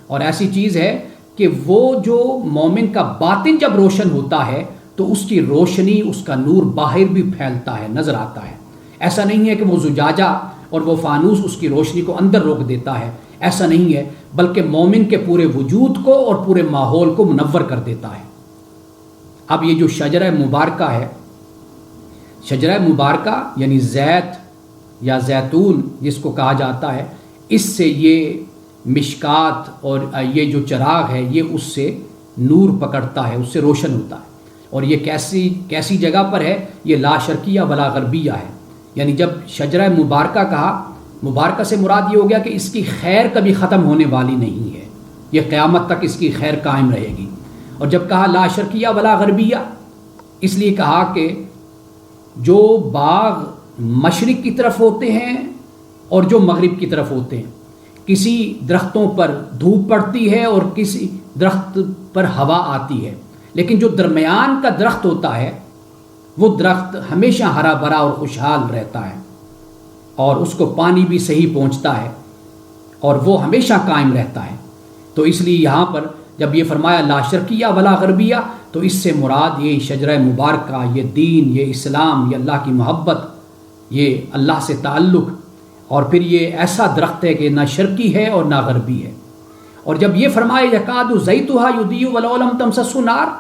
اور ایسی چیز ہے کہ وہ جو مومن کا باطن جب روشن ہوتا ہے تو اس کی روشنی، اس کا نور باہر بھی پھیلتا ہے، نظر آتا ہے۔ ایسا نہیں ہے کہ وہ زجاجہ اور وہ فانوس اس کی روشنی کو اندر روک دیتا ہے، ایسا نہیں ہے، بلکہ مومن کے پورے وجود کو اور پورے ماحول کو منور کر دیتا ہے۔ اب یہ جو شجرہ مبارکہ ہے، شجرہ مبارکہ یعنی زیت یا زیتون جس کو کہا جاتا ہے، اس سے یہ مشکات اور یہ جو چراغ ہے یہ اس سے نور پکڑتا ہے، اس سے روشن ہوتا ہے۔ اور یہ کیسی جگہ پر ہے؟ یہ لا شرقیہ ولا غربیہ ہے، یعنی جب شجرہ مبارکہ کہا، مبارکہ سے مراد یہ ہو گیا کہ اس کی خیر کبھی ختم ہونے والی نہیں ہے، یہ قیامت تک اس کی خیر قائم رہے گی۔ اور جب کہا لا شرقیہ ولا غربیہ، اس لیے کہا کہ جو باغ مشرق کی طرف ہوتے ہیں اور جو مغرب کی طرف ہوتے ہیں، کسی درختوں پر دھوپ پڑتی ہے اور کسی درخت پر ہوا آتی ہے، لیکن جو درمیان کا درخت ہوتا ہے وہ درخت ہمیشہ ہرا بھرا اور خوشحال رہتا ہے، اور اس کو پانی بھی صحیح پہنچتا ہے، اور وہ ہمیشہ قائم رہتا ہے۔ تو اس لیے یہاں پر جب یہ فرمایا لا شرقیہ ولا غربیہ، تو اس سے مراد یہ شجرہ مبارکہ، یہ دین، یہ اسلام، یہ اللہ کی محبت، یہ اللہ سے تعلق، اور پھر یہ ایسا درخت ہے کہ نہ شرقی ہے اور نہ غربی ہے۔ اور جب یہ فرمایا یکاد زیتھا یضیء ولو لم تمسسہ نار،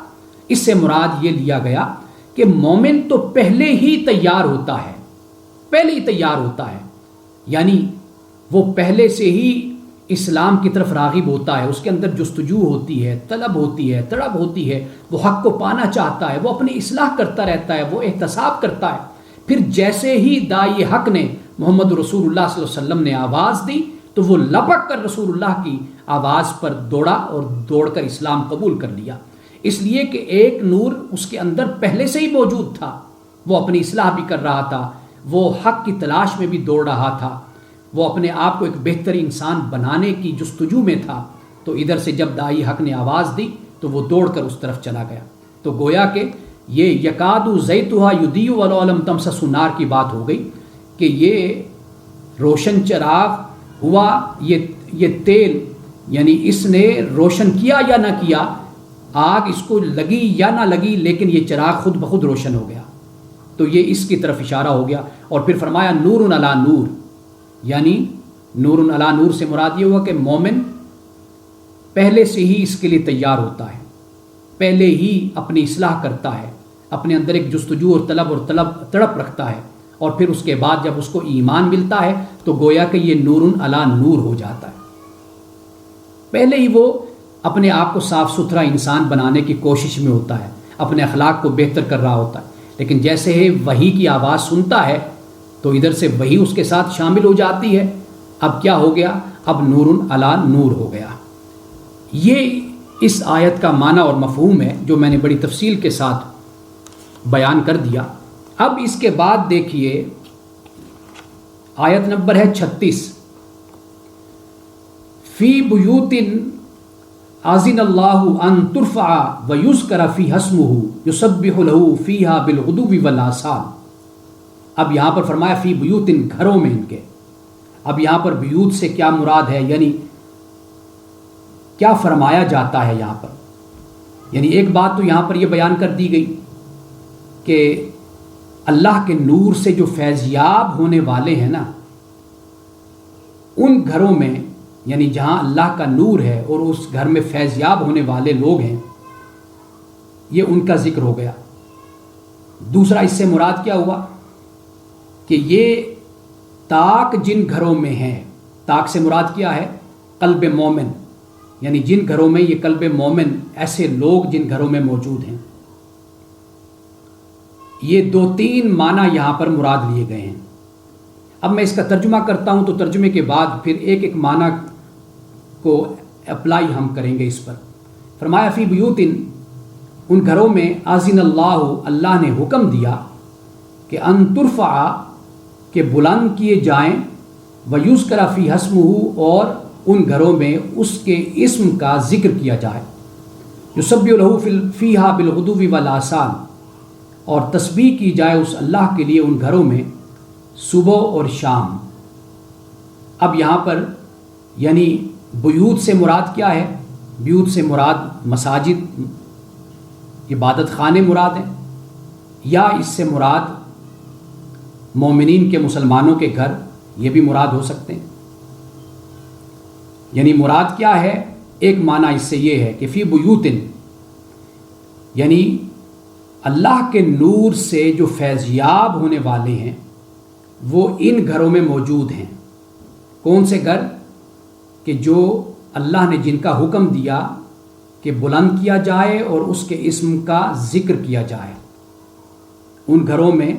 اس سے مراد یہ لیا گیا کہ مومن تو پہلے ہی تیار ہوتا ہے، پہلے ہی تیار ہوتا ہے، یعنی وہ پہلے سے ہی اسلام کی طرف راغب ہوتا ہے، اس کے اندر جستجو ہوتی ہے، طلب ہوتی ہے، تڑپ ہوتی ہے، وہ حق کو پانا چاہتا ہے، وہ اپنی اصلاح کرتا رہتا ہے، وہ احتساب کرتا ہے۔ پھر جیسے ہی داعی حق نے، محمد رسول اللہ صلی اللہ علیہ وسلم نے آواز دی تو وہ لپک کر رسول اللہ کی آواز پر دوڑا اور دوڑ کر اسلام قبول کر لیا، اس لیے کہ ایک نور اس کے اندر پہلے سے ہی موجود تھا، وہ اپنی اصلاح بھی کر رہا تھا، وہ حق کی تلاش میں بھی دوڑ رہا تھا، وہ اپنے آپ کو ایک بہتر انسان بنانے کی جستجو میں تھا۔ تو ادھر سے جب داعی حق نے آواز دی تو وہ دوڑ کر اس طرف چلا گیا۔ تو گویا کہ یہ یکاد زیتھا یضیء ولو لم تمسسہ نار کی بات ہو گئی کہ یہ روشن چراغ ہوا، یہ تیل یعنی اس نے روشن کیا یا نہ کیا، آگ اس کو لگی یا نہ لگی، لیکن یہ چراغ خود بخود روشن ہو گیا، تو یہ اس کی طرف اشارہ ہو گیا۔ اور پھر فرمایا نور علی نور، یعنی نور علی نور سے مراد یہ ہوا کہ مومن پہلے سے ہی اس کے لیے تیار ہوتا ہے، پہلے ہی اپنی اصلاح کرتا ہے، اپنے اندر ایک جستجو اور تڑپ رکھتا ہے، اور پھر اس کے بعد جب اس کو ایمان ملتا ہے تو گویا کہ یہ نور علی نور ہو جاتا ہے۔ پہلے ہی وہ اپنے آپ کو صاف ستھرا انسان بنانے کی کوشش میں ہوتا ہے، اپنے اخلاق کو بہتر کر رہا ہوتا ہے، لیکن جیسے ہی وحی کی آواز سنتا ہے تو ادھر سے وحی اس کے ساتھ شامل ہو جاتی ہے۔ اب کیا ہو گیا؟ اب نور علی نور ہو گیا۔ یہ اس آیت کا معنی اور مفہوم ہے جو میں نے بڑی تفصیل کے ساتھ بیان کر دیا۔ اب اس کے بعد دیکھیے آیت نمبر ہے 36، فی بیوت اذن اللہ ان ترفع ویذکر فیہا اسمہ یسبح لہ فیہا بالغدو والآصال۔ اب یہاں پر فرمایا فی بیوت، گھروں میں ان کے۔ اب یہاں پر بیوت سے کیا مراد ہے، یعنی کیا فرمایا جاتا ہے یہاں پر؟ یعنی ایک بات تو یہاں پر یہ بیان کر دی گئی کہ اللہ کے نور سے جو فیضیاب ہونے والے ہیں نا، ان گھروں میں، یعنی جہاں اللہ کا نور ہے اور اس گھر میں فیضیاب ہونے والے لوگ ہیں، یہ ان کا ذکر ہو گیا۔ دوسرا اس سے مراد کیا ہوا کہ یہ طاق جن گھروں میں ہیں، طاق سے مراد کیا ہے؟ قلب مومن، یعنی جن گھروں میں یہ قلب مومن، ایسے لوگ جن گھروں میں موجود ہیں۔ یہ 2-3 معنی یہاں پر مراد لیے گئے ہیں۔ اب میں اس کا ترجمہ کرتا ہوں، تو ترجمے کے بعد پھر ایک ایک معنی کو اپلائی ہم کریں گے اس پر۔ فرمایا فی بیوت، ان گھروں میں، اذن اللہ، اللہ نے حکم دیا کہ ان ترفع، کہ بلند کیے جائیں، ویذکر فیہا اسمہ، اور ان گھروں میں اس کے اسم کا ذکر کیا جائے، یسبح لہ فیہا بالغدو والآصال، اور تسبیح کی جائے اس اللہ کے لیے ان گھروں میں صبح اور شام۔ اب یہاں پر یعنی بیوت سے مراد کیا ہے؟ بیوت سے مراد مساجد، عبادت خانے مراد ہیں، یا اس سے مراد مومنین کے، مسلمانوں کے گھر، یہ بھی مراد ہو سکتے ہیں۔ یعنی مراد کیا ہے؟ ایک معنی اس سے یہ ہے کہ فی بیوت، یعنی اللہ کے نور سے جو فیضیاب ہونے والے ہیں وہ ان گھروں میں موجود ہیں۔ کون سے گھر؟ کہ جو اللہ نے جن کا حکم دیا کہ بلند کیا جائے اور اس کے اسم کا ذکر کیا جائے۔ ان گھروں میں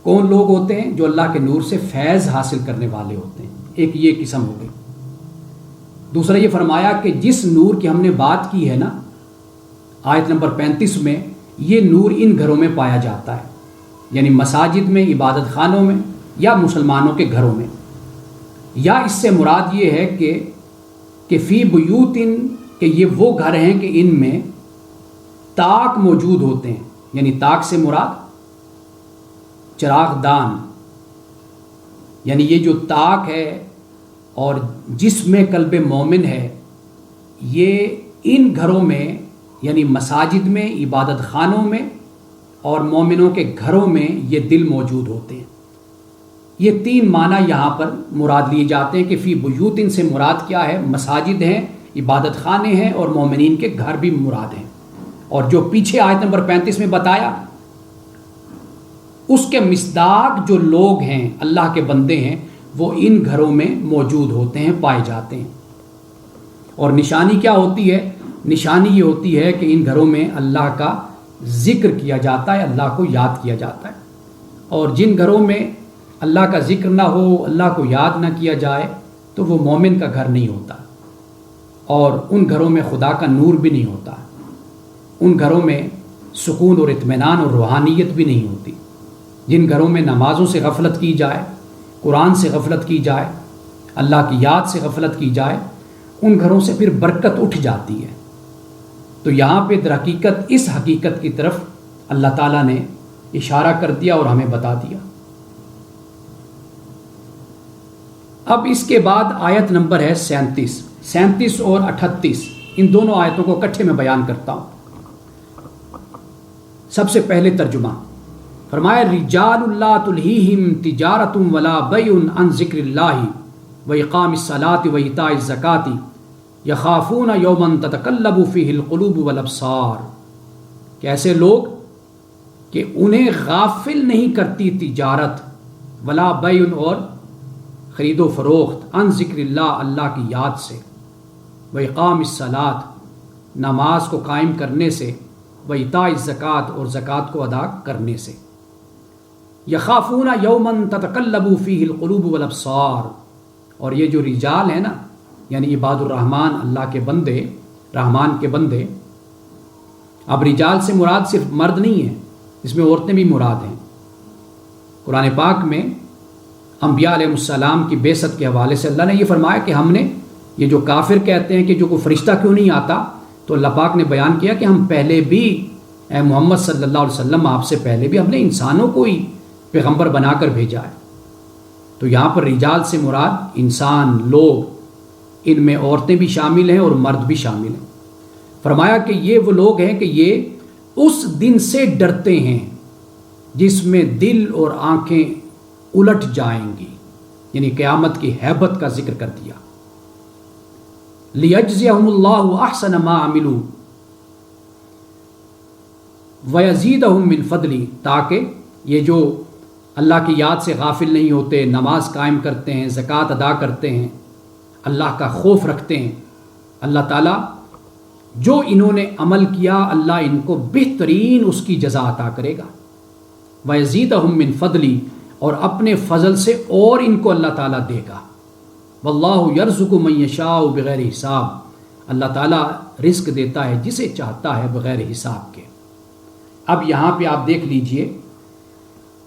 کون لوگ ہوتے ہیں؟ جو اللہ کے نور سے فیض حاصل کرنے والے ہوتے ہیں۔ ایک یہ قسم ہو گئی۔ دوسرا یہ فرمایا کہ جس نور کی ہم نے بات کی ہے نا آیت نمبر 35 میں، یہ نور ان گھروں میں پایا جاتا ہے، یعنی مساجد میں، عبادت خانوں میں، یا مسلمانوں کے گھروں میں۔ یا اس سے مراد یہ ہے کہ فی بیوت، کہ یہ وہ گھر ہیں کہ ان میں طاق موجود ہوتے ہیں، یعنی طاق سے مراد چراغ دان، یعنی یہ جو طاق ہے اور جس میں قلب مومن ہے، یہ ان گھروں میں، یعنی مساجد میں، عبادت خانوں میں اور مومنوں کے گھروں میں یہ دل موجود ہوتے ہیں۔ یہ 3 معنی یہاں پر مراد لیے جاتے ہیں کہ فی بیوت سے مراد کیا ہے؟ مساجد ہیں، عبادت خانے ہیں، اور مومنین کے گھر بھی مراد ہیں۔ اور جو پیچھے آیت نمبر 35 میں بتایا، اس کے مصداق جو لوگ ہیں، اللہ کے بندے ہیں، وہ ان گھروں میں موجود ہوتے ہیں، پائے جاتے ہیں۔ اور نشانی کیا ہوتی ہے؟ نشانی یہ ہوتی ہے کہ ان گھروں میں اللہ کا ذکر کیا جاتا ہے، اللہ کو یاد کیا جاتا ہے۔ اور جن گھروں میں اللہ کا ذکر نہ ہو، اللہ کو یاد نہ کیا جائے، تو وہ مومن کا گھر نہیں ہوتا، اور ان گھروں میں خدا کا نور بھی نہیں ہوتا، ان گھروں میں سکون اور اطمینان اور روحانیت بھی نہیں ہوتی۔ جن گھروں میں نمازوں سے غفلت کی جائے، قرآن سے غفلت کی جائے، اللہ کی یاد سے غفلت کی جائے، ان گھروں سے پھر برکت اٹھ جاتی ہے۔ تو یہاں پہ در حقیقت اس حقیقت کی طرف اللہ تعالیٰ نے اشارہ کر دیا اور ہمیں بتا دیا۔ اب اس کے بعد آیت نمبر ہے 37، 37 اور 38 ان دونوں آیتوں کو اکٹھے میں بیان کرتا ہوں۔ سب سے پہلے ترجمہ، فرمایا رجال لا تلہیہم تجارت ولا بیع عن ذکر اللہ واقام الصلاۃ وایتاء الزکاۃ یخافون یوما تتقلب فیہ القلوب والابصار، کہ ایسے لوگ کہ انہیں غافل نہیں کرتی تجارت، ولا بیع اور خرید و فروخت، عن ذکر اللہ اللہ کی یاد سے، واقام الصلاۃ نماز کو قائم کرنے سے، وایتاء الزکاۃ اور زکوٰۃ کو ادا کرنے سے، یخافون یوما تتقلب فیہ القلوب والابصار، اور یہ جو رجال ہیں نا یعنی عباد الرحمن، اللہ کے بندے، رحمان کے بندے، اب رجال سے مراد صرف مرد نہیں ہے، اس میں عورتیں بھی مراد ہیں۔ قرآن پاک میں انبیاء علیہ السلام کی بعثت کے حوالے سے اللہ نے یہ فرمایا کہ ہم نے یہ جو کافر کہتے ہیں کہ جو کوئی فرشتہ کیوں نہیں آتا، تو اللہ پاک نے بیان کیا کہ ہم پہلے بھی، اے محمد صلی اللہ علیہ وسلم آپ سے پہلے بھی ہم نے انسانوں کو ہی پیغمبر بنا کر بھیجا ہے۔ تو یہاں پر رجال سے مراد انسان، لوگ، ان میں عورتیں بھی شامل ہیں اور مرد بھی شامل ہیں۔ فرمایا کہ یہ وہ لوگ ہیں کہ یہ اس دن سے ڈرتے ہیں جس میں دل اور آنکھیں الٹ جائیں گی، یعنی قیامت کی ہیبت کا ذکر کر دیا۔ لیجزیہم اللہ احسن ما عملوا ویزیدہم من فضلہ، تاکہ یہ جو اللہ کی یاد سے غافل نہیں ہوتے، نماز قائم کرتے ہیں، زکوٰۃ ادا کرتے ہیں، اللہ کا خوف رکھتے ہیں، اللہ تعالیٰ جو انہوں نے عمل کیا اللہ ان کو بہترین اس کی جزا عطا کرے گا۔ وَيَزِيدَهُم مِّن فَضْلِهِ، اور اپنے فضل سے اور ان کو اللہ تعالیٰ دے گا۔ وَاللَّهُ يَرْزُقُ مَن يَشَاءُ بِغَيْرِ حساب، اللہ تعالیٰ رزق دیتا ہے جسے چاہتا ہے بغیر حساب کے۔ اب یہاں پہ آپ دیکھ لیجئے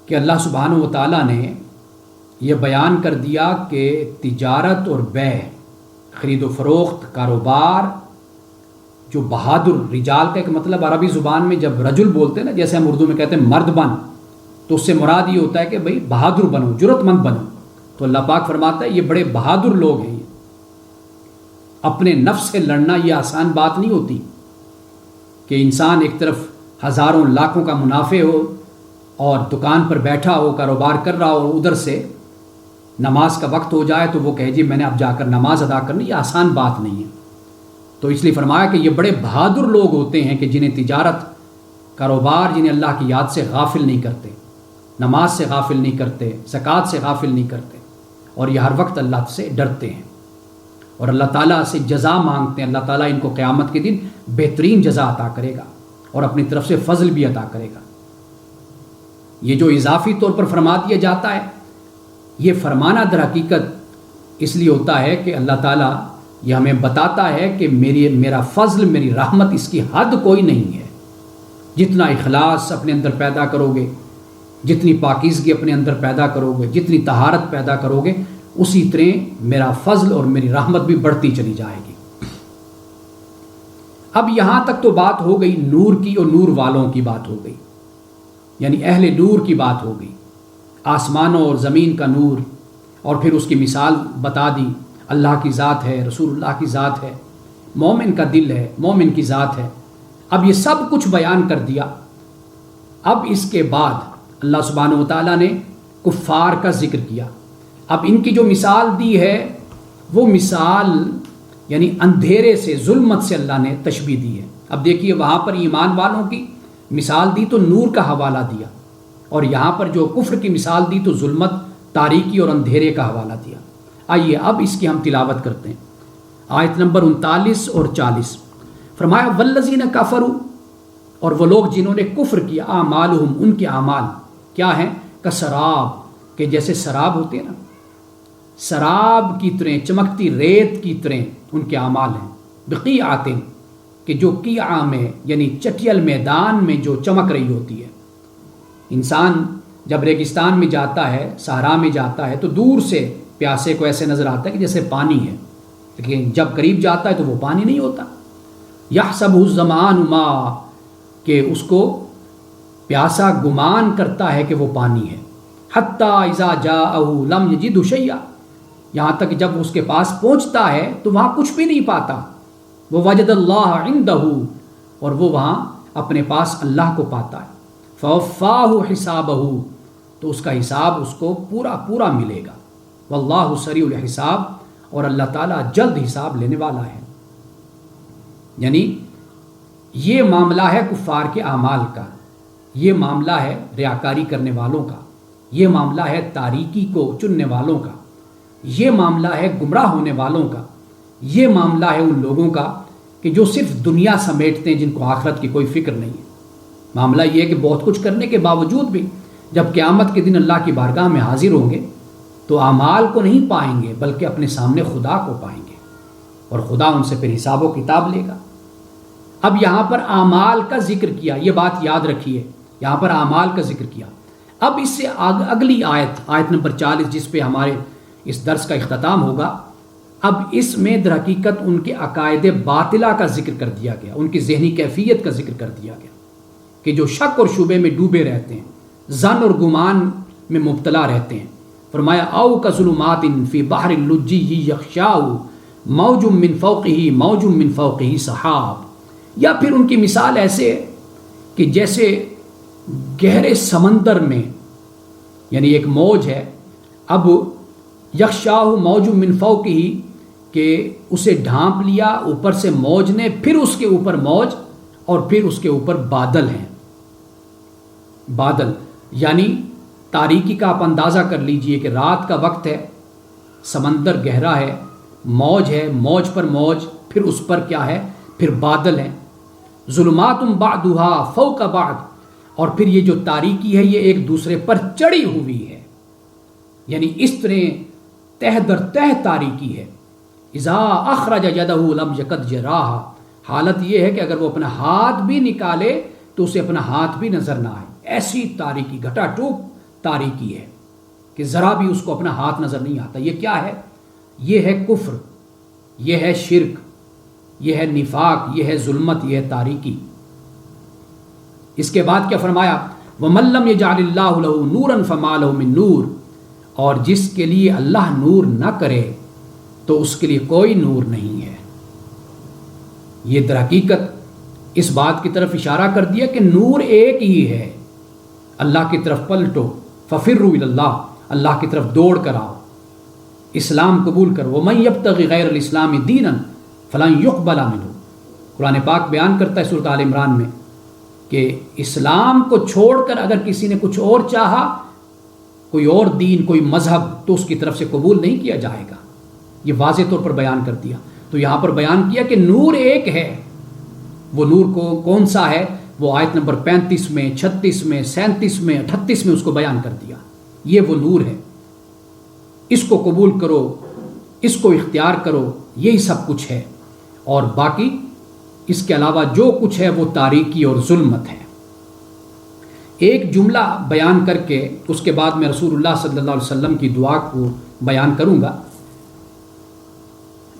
کہ اللہ سبحانہ و تعالیٰ نے یہ بیان کر دیا کہ تجارت اور بیع، خرید و فروخت، کاروبار، جو بہادر، رجال کا ایک مطلب عربی زبان میں جب رجل بولتے ہیں نا، جیسے ہم اردو میں کہتے ہیں مرد بن، تو اس سے مراد یہ ہوتا ہے کہ بھئی بہادر بنو، جرأت مند بنو۔ تو اللہ پاک فرماتا ہے یہ بڑے بہادر لوگ ہیں۔ اپنے نفس سے لڑنا یہ آسان بات نہیں ہوتی کہ انسان ایک طرف ہزاروں لاکھوں کا منافع ہو اور دکان پر بیٹھا ہو، کاروبار کر رہا ہو، ادھر سے نماز کا وقت ہو جائے تو وہ کہے جی میں نے اب جا کر نماز ادا کرنی، یہ آسان بات نہیں ہے۔ تو اس لیے فرمایا کہ یہ بڑے بہادر لوگ ہوتے ہیں کہ جنہیں تجارت، کاروبار، جنہیں اللہ کی یاد سے غافل نہیں کرتے، نماز سے غافل نہیں کرتے، زکوٰۃ سے غافل نہیں کرتے، اور یہ ہر وقت اللہ سے ڈرتے ہیں اور اللہ تعالیٰ سے جزا مانگتے ہیں۔ اللہ تعالیٰ ان کو قیامت کے دن بہترین جزا عطا کرے گا اور اپنی طرف سے فضل بھی عطا کرے گا۔ یہ جو اضافی طور پر فرما دیا جاتا ہے، یہ فرمانا در حقیقت اس لیے ہوتا ہے کہ اللہ تعالیٰ یہ ہمیں بتاتا ہے کہ میرا فضل، میری رحمت، اس کی حد کوئی نہیں ہے۔ جتنا اخلاص اپنے اندر پیدا کرو گے، جتنی پاکیزگی اپنے اندر پیدا کرو گے، جتنی طہارت پیدا کرو گے، اسی طرح میرا فضل اور میری رحمت بھی بڑھتی چلی جائے گی۔ اب یہاں تک تو بات ہو گئی نور کی اور نور والوں کی بات ہو گئی، یعنی اہل نور کی بات ہو گئی، آسمانوں اور زمین کا نور، اور پھر اس کی مثال بتا دی، اللہ کی ذات ہے، رسول اللہ کی ذات ہے، مومن کا دل ہے، مومن کی ذات ہے۔ اب یہ سب کچھ بیان کر دیا۔ اب اس کے بعد اللہ سبحانہ و تعالیٰ نے کفار کا ذکر کیا۔ اب ان کی جو مثال دی ہے وہ مثال یعنی اندھیرے سے، ظلمت سے اللہ نے تشبیہ دی ہے۔ اب دیکھیے وہاں پر ایمان والوں کی مثال دی تو نور کا حوالہ دیا، اور یہاں پر جو کفر کی مثال دی تو ظلمت، تاریکی اور اندھیرے کا حوالہ دیا۔ آئیے اب اس کی ہم تلاوت کرتے ہیں۔ آیت نمبر 39 اور 40 فرمایا والذین کفروا، اور وہ لوگ جنہوں نے کفر کیا، اعمالہم، ان کے اعمال کیا ہیں، کسراب، کہ جیسے سراب ہوتے ہیں نا، سراب کی طرح، چمکتی ریت کی طرح ان کے اعمال ہیں، بقیعۃ، کہ جو قیعہ میں یعنی چٹیل میدان میں جو چمک رہی ہوتی ہے۔ انسان جب ریگستان میں جاتا ہے، صحرا میں جاتا ہے، تو دور سے پیاسے کو ایسے نظر آتا ہے کہ جیسے پانی ہے، لیکن جب قریب جاتا ہے تو وہ پانی نہیں ہوتا۔ یحسبہ الظمآن ماء، کہ اس کو پیاسا گمان کرتا ہے کہ وہ پانی ہے۔ حتی اذا جاءہ لم یجدہ شیئا، یہاں تک جب اس کے پاس پہنچتا ہے تو وہاں کچھ بھی نہیں پاتا. وہ وجد اللہ عندہ، اور وہ وہاں اپنے پاس اللہ کو پاتا ہے. فوفاہ حسابہ، تو اس کا حساب اس کو پورا پورا ملے گا. واللہ سریع الحساب، اور اللہ تعالیٰ جلد حساب لینے والا ہے. یعنی یہ معاملہ ہے کفار کے اعمال کا، یہ معاملہ ہے ریاکاری کرنے والوں کا، یہ معاملہ ہے تاریکی کو چننے والوں کا، یہ معاملہ ہے گمراہ ہونے والوں کا، یہ معاملہ ہے ان لوگوں کا کہ جو صرف دنیا سمیٹتے ہیں، جن کو آخرت کی کوئی فکر نہیں ہے. معاملہ یہ ہے کہ بہت کچھ کرنے کے باوجود بھی جب قیامت کے دن اللہ کی بارگاہ میں حاضر ہوں گے تو اعمال کو نہیں پائیں گے، بلکہ اپنے سامنے خدا کو پائیں گے، اور خدا ان سے پھر حساب و کتاب لے گا. اب یہاں پر اعمال کا ذکر کیا، یہ بات یاد رکھیے، یہاں پر اعمال کا ذکر کیا. اب اس سے اگلی آیت نمبر 40 جس پہ ہمارے اس درس کا اختتام ہوگا، اب اس میں در حقیقت ان کے عقائد باطلہ کا ذکر کر دیا گیا، ان کی ذہنی کیفیت کا ذکر کر دیا گیا کہ جو شک اور شبے میں ڈوبے رہتے ہیں، ظن اور گمان میں مبتلا رہتے ہیں. فرمایا او کظلمات فی بحر اللجی یغشاہ موج من فوقہ موج من فوقہ سحاب، یا پھر ان کی مثال ایسے کہ جیسے گہرے سمندر میں، یعنی ایک موج ہے، اب یغشاہ موج من فوقہ کہ اسے ڈھانپ لیا اوپر سے موج نے، پھر اس کے اوپر موج، اور پھر اس کے اوپر بادل ہیں. بادل یعنی تاریکی کا آپ اندازہ کر لیجئے کہ رات کا وقت ہے، سمندر گہرا ہے، موج ہے، موج پر موج، پھر اس پر کیا ہے، پھر بادل ہیں. ظلمات بعضها فوق بعض، اور پھر یہ جو تاریکی ہے یہ ایک دوسرے پر چڑھی ہوئی ہے، یعنی اس طرح تہ در تہ تاریکی ہے. اذا اخرج یدہ لم یکد یراہا، حالت یہ ہے کہ اگر وہ اپنا ہاتھ بھی نکالے تو اسے اپنا ہاتھ بھی نظر نہ آئے. ایسی تاریکی، گھٹا ٹوپ تاریکی ہے کہ ذرا بھی اس کو اپنا ہاتھ نظر نہیں آتا. یہ کیا ہے؟ یہ ہے کفر، یہ ہے شرک، یہ ہے نفاق، یہ ہے ظلمت، یہ ہے تاریکی. اس کے بعد کیا فرمایا؟ وَمَن لَّمْ يَجْعَلِ اللَّهُ لَهُ نُورًا فَمَا لَهُ مِن نور، اور جس کے لیے اللہ نور نہ کرے تو اس کے لیے کوئی نور نہیں ہے. یہ در حقیقت اس بات کی طرف اشارہ کر دیا کہ نور ایک ہی ہے. اللہ کی طرف پلٹو، ففروا الی اللہ، اللہ کی طرف دوڑ کر آؤ، اسلام قبول کرو. وَمَن يَبْتَغِ غَيْرَ الْإِسْلَامِ دِينًا فَلَن يُقْبَلَ مِنْهُ، قرآن پاک بیان کرتا ہے سورۃ آل عمران میں کہ اسلام کو چھوڑ کر اگر کسی نے کچھ اور چاہا، کوئی اور دین، کوئی مذہب، تو اس کی طرف سے قبول نہیں کیا جائے گا. یہ واضح طور پر بیان کر دیا. تو یہاں پر بیان کیا کہ نور ایک ہے. وہ نور کو کون سا ہے؟ وہ آیت نمبر 35 میں، 36 میں، 37 میں، 38 میں اس کو بیان کر دیا. یہ وہ نور ہے، اس کو قبول کرو، اس کو اختیار کرو، یہی سب کچھ ہے. اور باقی اس کے علاوہ جو کچھ ہے وہ تاریکی اور ظلمت ہے. ایک جملہ بیان کر کے اس کے بعد میں رسول اللہ صلی اللہ علیہ وسلم کی دعا کو بیان کروں گا.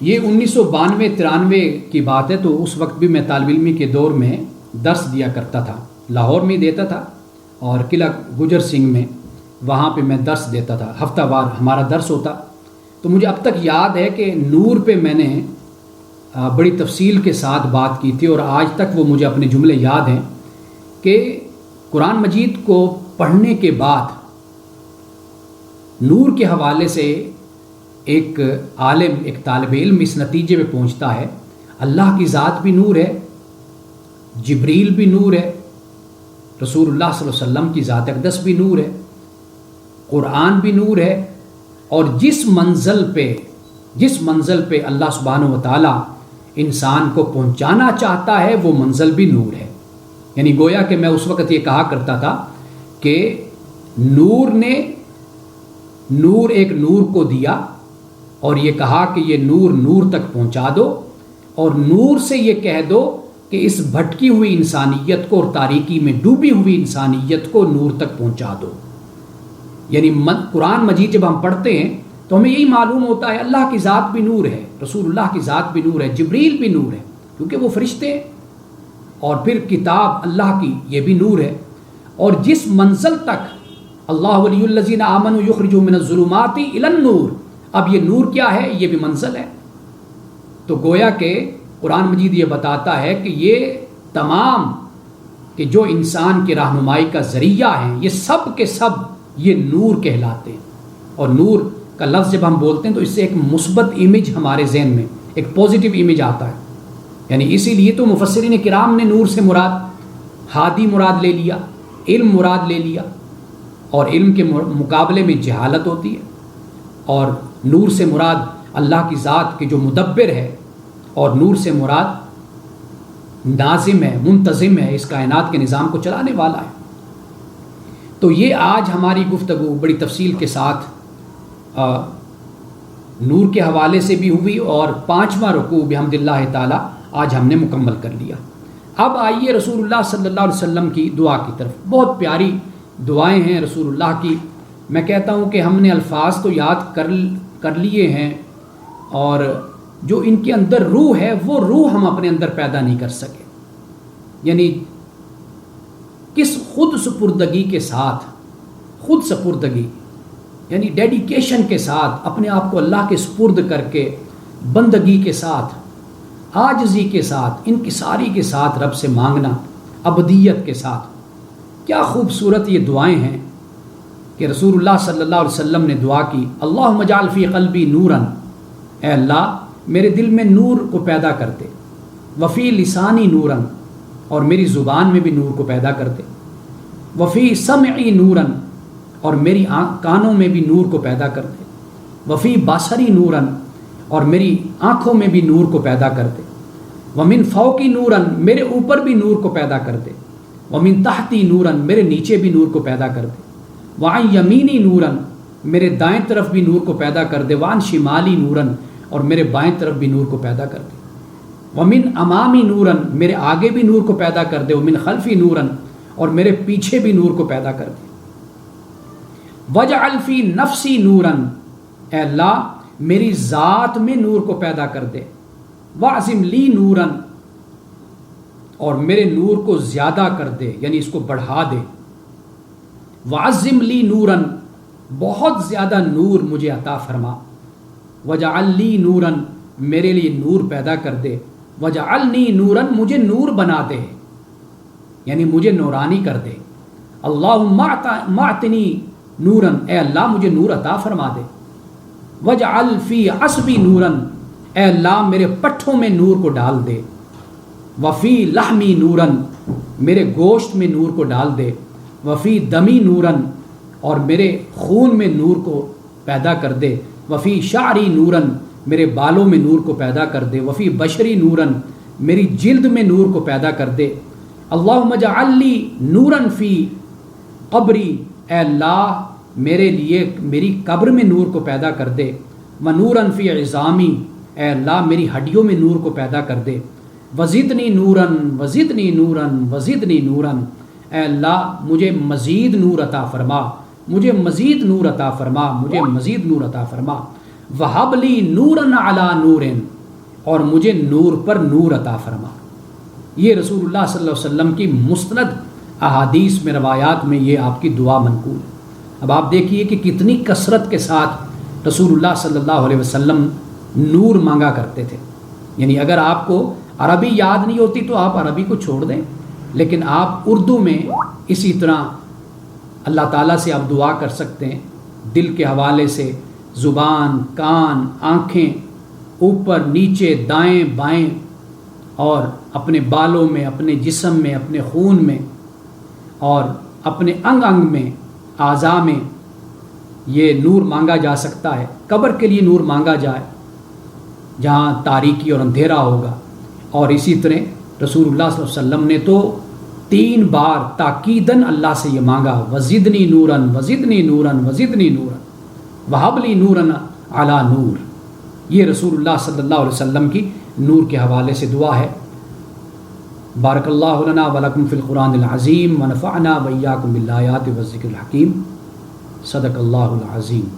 یہ 1992-93 کی بات ہے. تو اس وقت بھی میں طالب علمی کے دور میں درس دیا کرتا تھا، لاہور میں دیتا تھا، اور قلعہ گجر سنگھ میں وہاں پہ میں درس دیتا تھا، ہفتہ وار ہمارا درس ہوتا. تو مجھے اب تک یاد ہے کہ نور پہ میں نے بڑی تفصیل کے ساتھ بات کی تھی، اور آج تک وہ مجھے اپنے جملے یاد ہیں کہ قرآن مجید کو پڑھنے کے بعد نور کے حوالے سے ایک عالم، ایک طالب علم اس نتیجے پہ پہنچتا ہے اللہ کی ذات بھی نور ہے، جبریل بھی نور ہے، رسول اللہ صلی اللہ علیہ وسلم کی ذات اقدس بھی نور ہے، قرآن بھی نور ہے، اور جس منزل پہ اللہ سبحانہ و تعالیٰ انسان کو پہنچانا چاہتا ہے وہ منزل بھی نور ہے. یعنی گویا کہ میں اس وقت یہ کہا کرتا تھا کہ نور نے ایک نور کو دیا اور یہ کہا کہ یہ نور تک پہنچا دو، اور نور سے یہ کہہ دو کہ اس بھٹکی ہوئی انسانیت کو اور تاریکی میں ڈوبی ہوئی انسانیت کو نور تک پہنچا دو. یعنی قرآن مجید جب ہم پڑھتے ہیں تو ہمیں یہی معلوم ہوتا ہے اللہ کی ذات بھی نور ہے، رسول اللہ کی ذات بھی نور ہے، جبریل بھی نور ہے کیونکہ وہ فرشتے، اور پھر کتاب اللہ کی یہ بھی نور ہے. اور جس منزل تک اللہ ولی الذین آمنوا یخرجهم من الظلمات الی النور، اب یہ نور کیا ہے؟ یہ بھی منزل ہے. تو گویا کہ قرآن مجید یہ بتاتا ہے کہ یہ تمام کہ جو انسان کی رہنمائی کا ذریعہ ہیں یہ سب کے سب یہ نور کہلاتے ہیں. اور نور کا لفظ جب ہم بولتے ہیں تو اس سے ایک مثبت امیج ہمارے ذہن میں ایک پازیٹیو امیج آتا ہے. یعنی اسی لیے تو مفسرین کرام نے نور سے مراد ہادی مراد لے لیا، علم مراد لے لیا، اور علم کے مقابلے میں جہالت ہوتی ہے. اور نور سے مراد اللہ کی ذات کے جو مدبر ہے، اور نور سے مراد ناظم ہے، منتظم ہے، اس کائنات کے نظام کو چلانے والا ہے. تو یہ آج ہماری گفتگو بڑی تفصیل کے ساتھ نور کے حوالے سے بھی ہوئی، اور 5واں رکوع بحمد اللہ تعالی آج ہم نے مکمل کر لیا. اب آئیے رسول اللہ صلی اللہ علیہ وسلم کی دعا کی طرف. بہت پیاری دعائیں ہیں رسول اللہ کی. میں کہتا ہوں کہ ہم نے الفاظ تو یاد کر لیے ہیں، اور جو ان کے اندر روح ہے وہ روح ہم اپنے اندر پیدا نہیں کر سکے. یعنی کس خود سپردگی کے ساتھ، خود سپردگی یعنی ڈیڈیکیشن کے ساتھ اپنے آپ کو اللہ کے سپرد کر کے، بندگی کے ساتھ، عاجزی کے ساتھ، انکساری کے ساتھ رب سے مانگنا، ابدیت کے ساتھ. کیا خوبصورت یہ دعائیں ہیں کہ رسول اللہ صلی اللہ علیہ وسلم نے دعا کی، اللہم اجعل فی قلبی نوراً، اے اللہ میرے دل میں نور کو پیدا کر دے، وفی لسانی نوراً، اور میری زبان میں بھی نور کو پیدا کر دے، وفی سمعی نوراً، اور میری کانوں میں بھی نور کو پیدا کر دے، وفی بصری نوراً، اور میری آنکھوں میں بھی نور کو پیدا کر دے، ومن فوقی نوراً، میرے اوپر بھی نور کو پیدا کر دے، ومن تحتی نوراً، میرے نیچے بھی نور کو پیدا کر دے، وعن یمینی نوراً، میرے دائیں طرف بھی نور کو پیدا کر دے، وعن شمالی نوراً، اور میرے بائیں طرف بھی نور کو پیدا کر دے، ومن امامی نوراً، میرے آگے بھی نور کو پیدا کر دے، ومن خلفی نوراً، اور میرے پیچھے بھی نور کو پیدا کر دے، وجعل فی نفسی نوراً، اے اللہ میری ذات میں نور کو پیدا کر دے، واعظم لی نوراً، اور میرے نور کو زیادہ کر دے، یعنی اس کو بڑھا دے، واعظم لی نوراً، بہت زیادہ نور مجھے عطا فرما، وجعل لی نوراً، میرے لیے نور پیدا کر دے، وجعلنی نوراً، مجھے نور بنا دے، یعنی مجھے نورانی کر دے، اللہم اعطنی نوراً، اے اللہ مجھے نور عطا فرما دے، وجعل فی عصبی نوراً، اے اللہ میرے پٹھوں میں نور کو ڈال دے، وفی لحمی نوراً، میرے گوشت میں نور کو ڈال دے، وفی دمی نوراً، اور میرے خون میں نور کو پیدا کر دے، وفی شعری نوراً، میرے بالوں میں نور کو پیدا کر دے، وفی بشری نوراً، میری جلد میں نور کو پیدا کر دے، اللہم اجعل لی نوراً فی قبری، اے اللہ میرے لیے میری قبر میں نور کو پیدا کر دے، ونوراً فی عظامی، اے اللہ میری ہڈیوں میں نور کو پیدا کر دے، وزدنی نوراً وزدنی نوراً وزدنی نوراً، اے اللہ مجھے مزید نور عطا فرما، مجھے مزید نور عطا فرما، مجھے مزید نور عطا فرما، وہب لی نوراً علی نور، اور مجھے نور پر نور عطا فرما. یہ رسول اللہ صلی اللہ علیہ وسلم کی مستند احادیث میں، روایات میں یہ آپ کی دعا منقول ہے. اب آپ دیکھیے کہ کتنی کثرت کے ساتھ رسول اللہ صلی اللہ علیہ وسلم نور مانگا کرتے تھے. یعنی اگر آپ کو عربی یاد نہیں ہوتی تو آپ عربی کو چھوڑ دیں، لیکن آپ اردو میں اسی طرح اللہ تعالیٰ سے آپ دعا کر سکتے ہیں دل کے حوالے سے، زبان، کان، آنکھیں، اوپر نیچے، دائیں بائیں، اور اپنے بالوں میں، اپنے جسم میں، اپنے خون میں، اور اپنے انگ انگ میں، اعضاء میں یہ نور مانگا جا سکتا ہے. قبر کے لیے نور مانگا جائے جہاں تاریکی اور اندھیرا ہوگا. اور اسی طرح رسول اللہ صلی اللہ علیہ وسلم نے تو 3 بار تاکیداً اللہ سے یہ مانگا، وزدنی نوراً وزدنی نوراً وزدنی نوراً وہب لی نوراً علی نور. یہ رسول اللہ صلی اللہ علیہ وسلم کی نور کے حوالے سے دعا ہے. بارک اللہ لنا ولکم فی القرآن العظیم ونفعنا وإیاکم بالآیات والذکر الحکیم. صدق اللہ العظیم.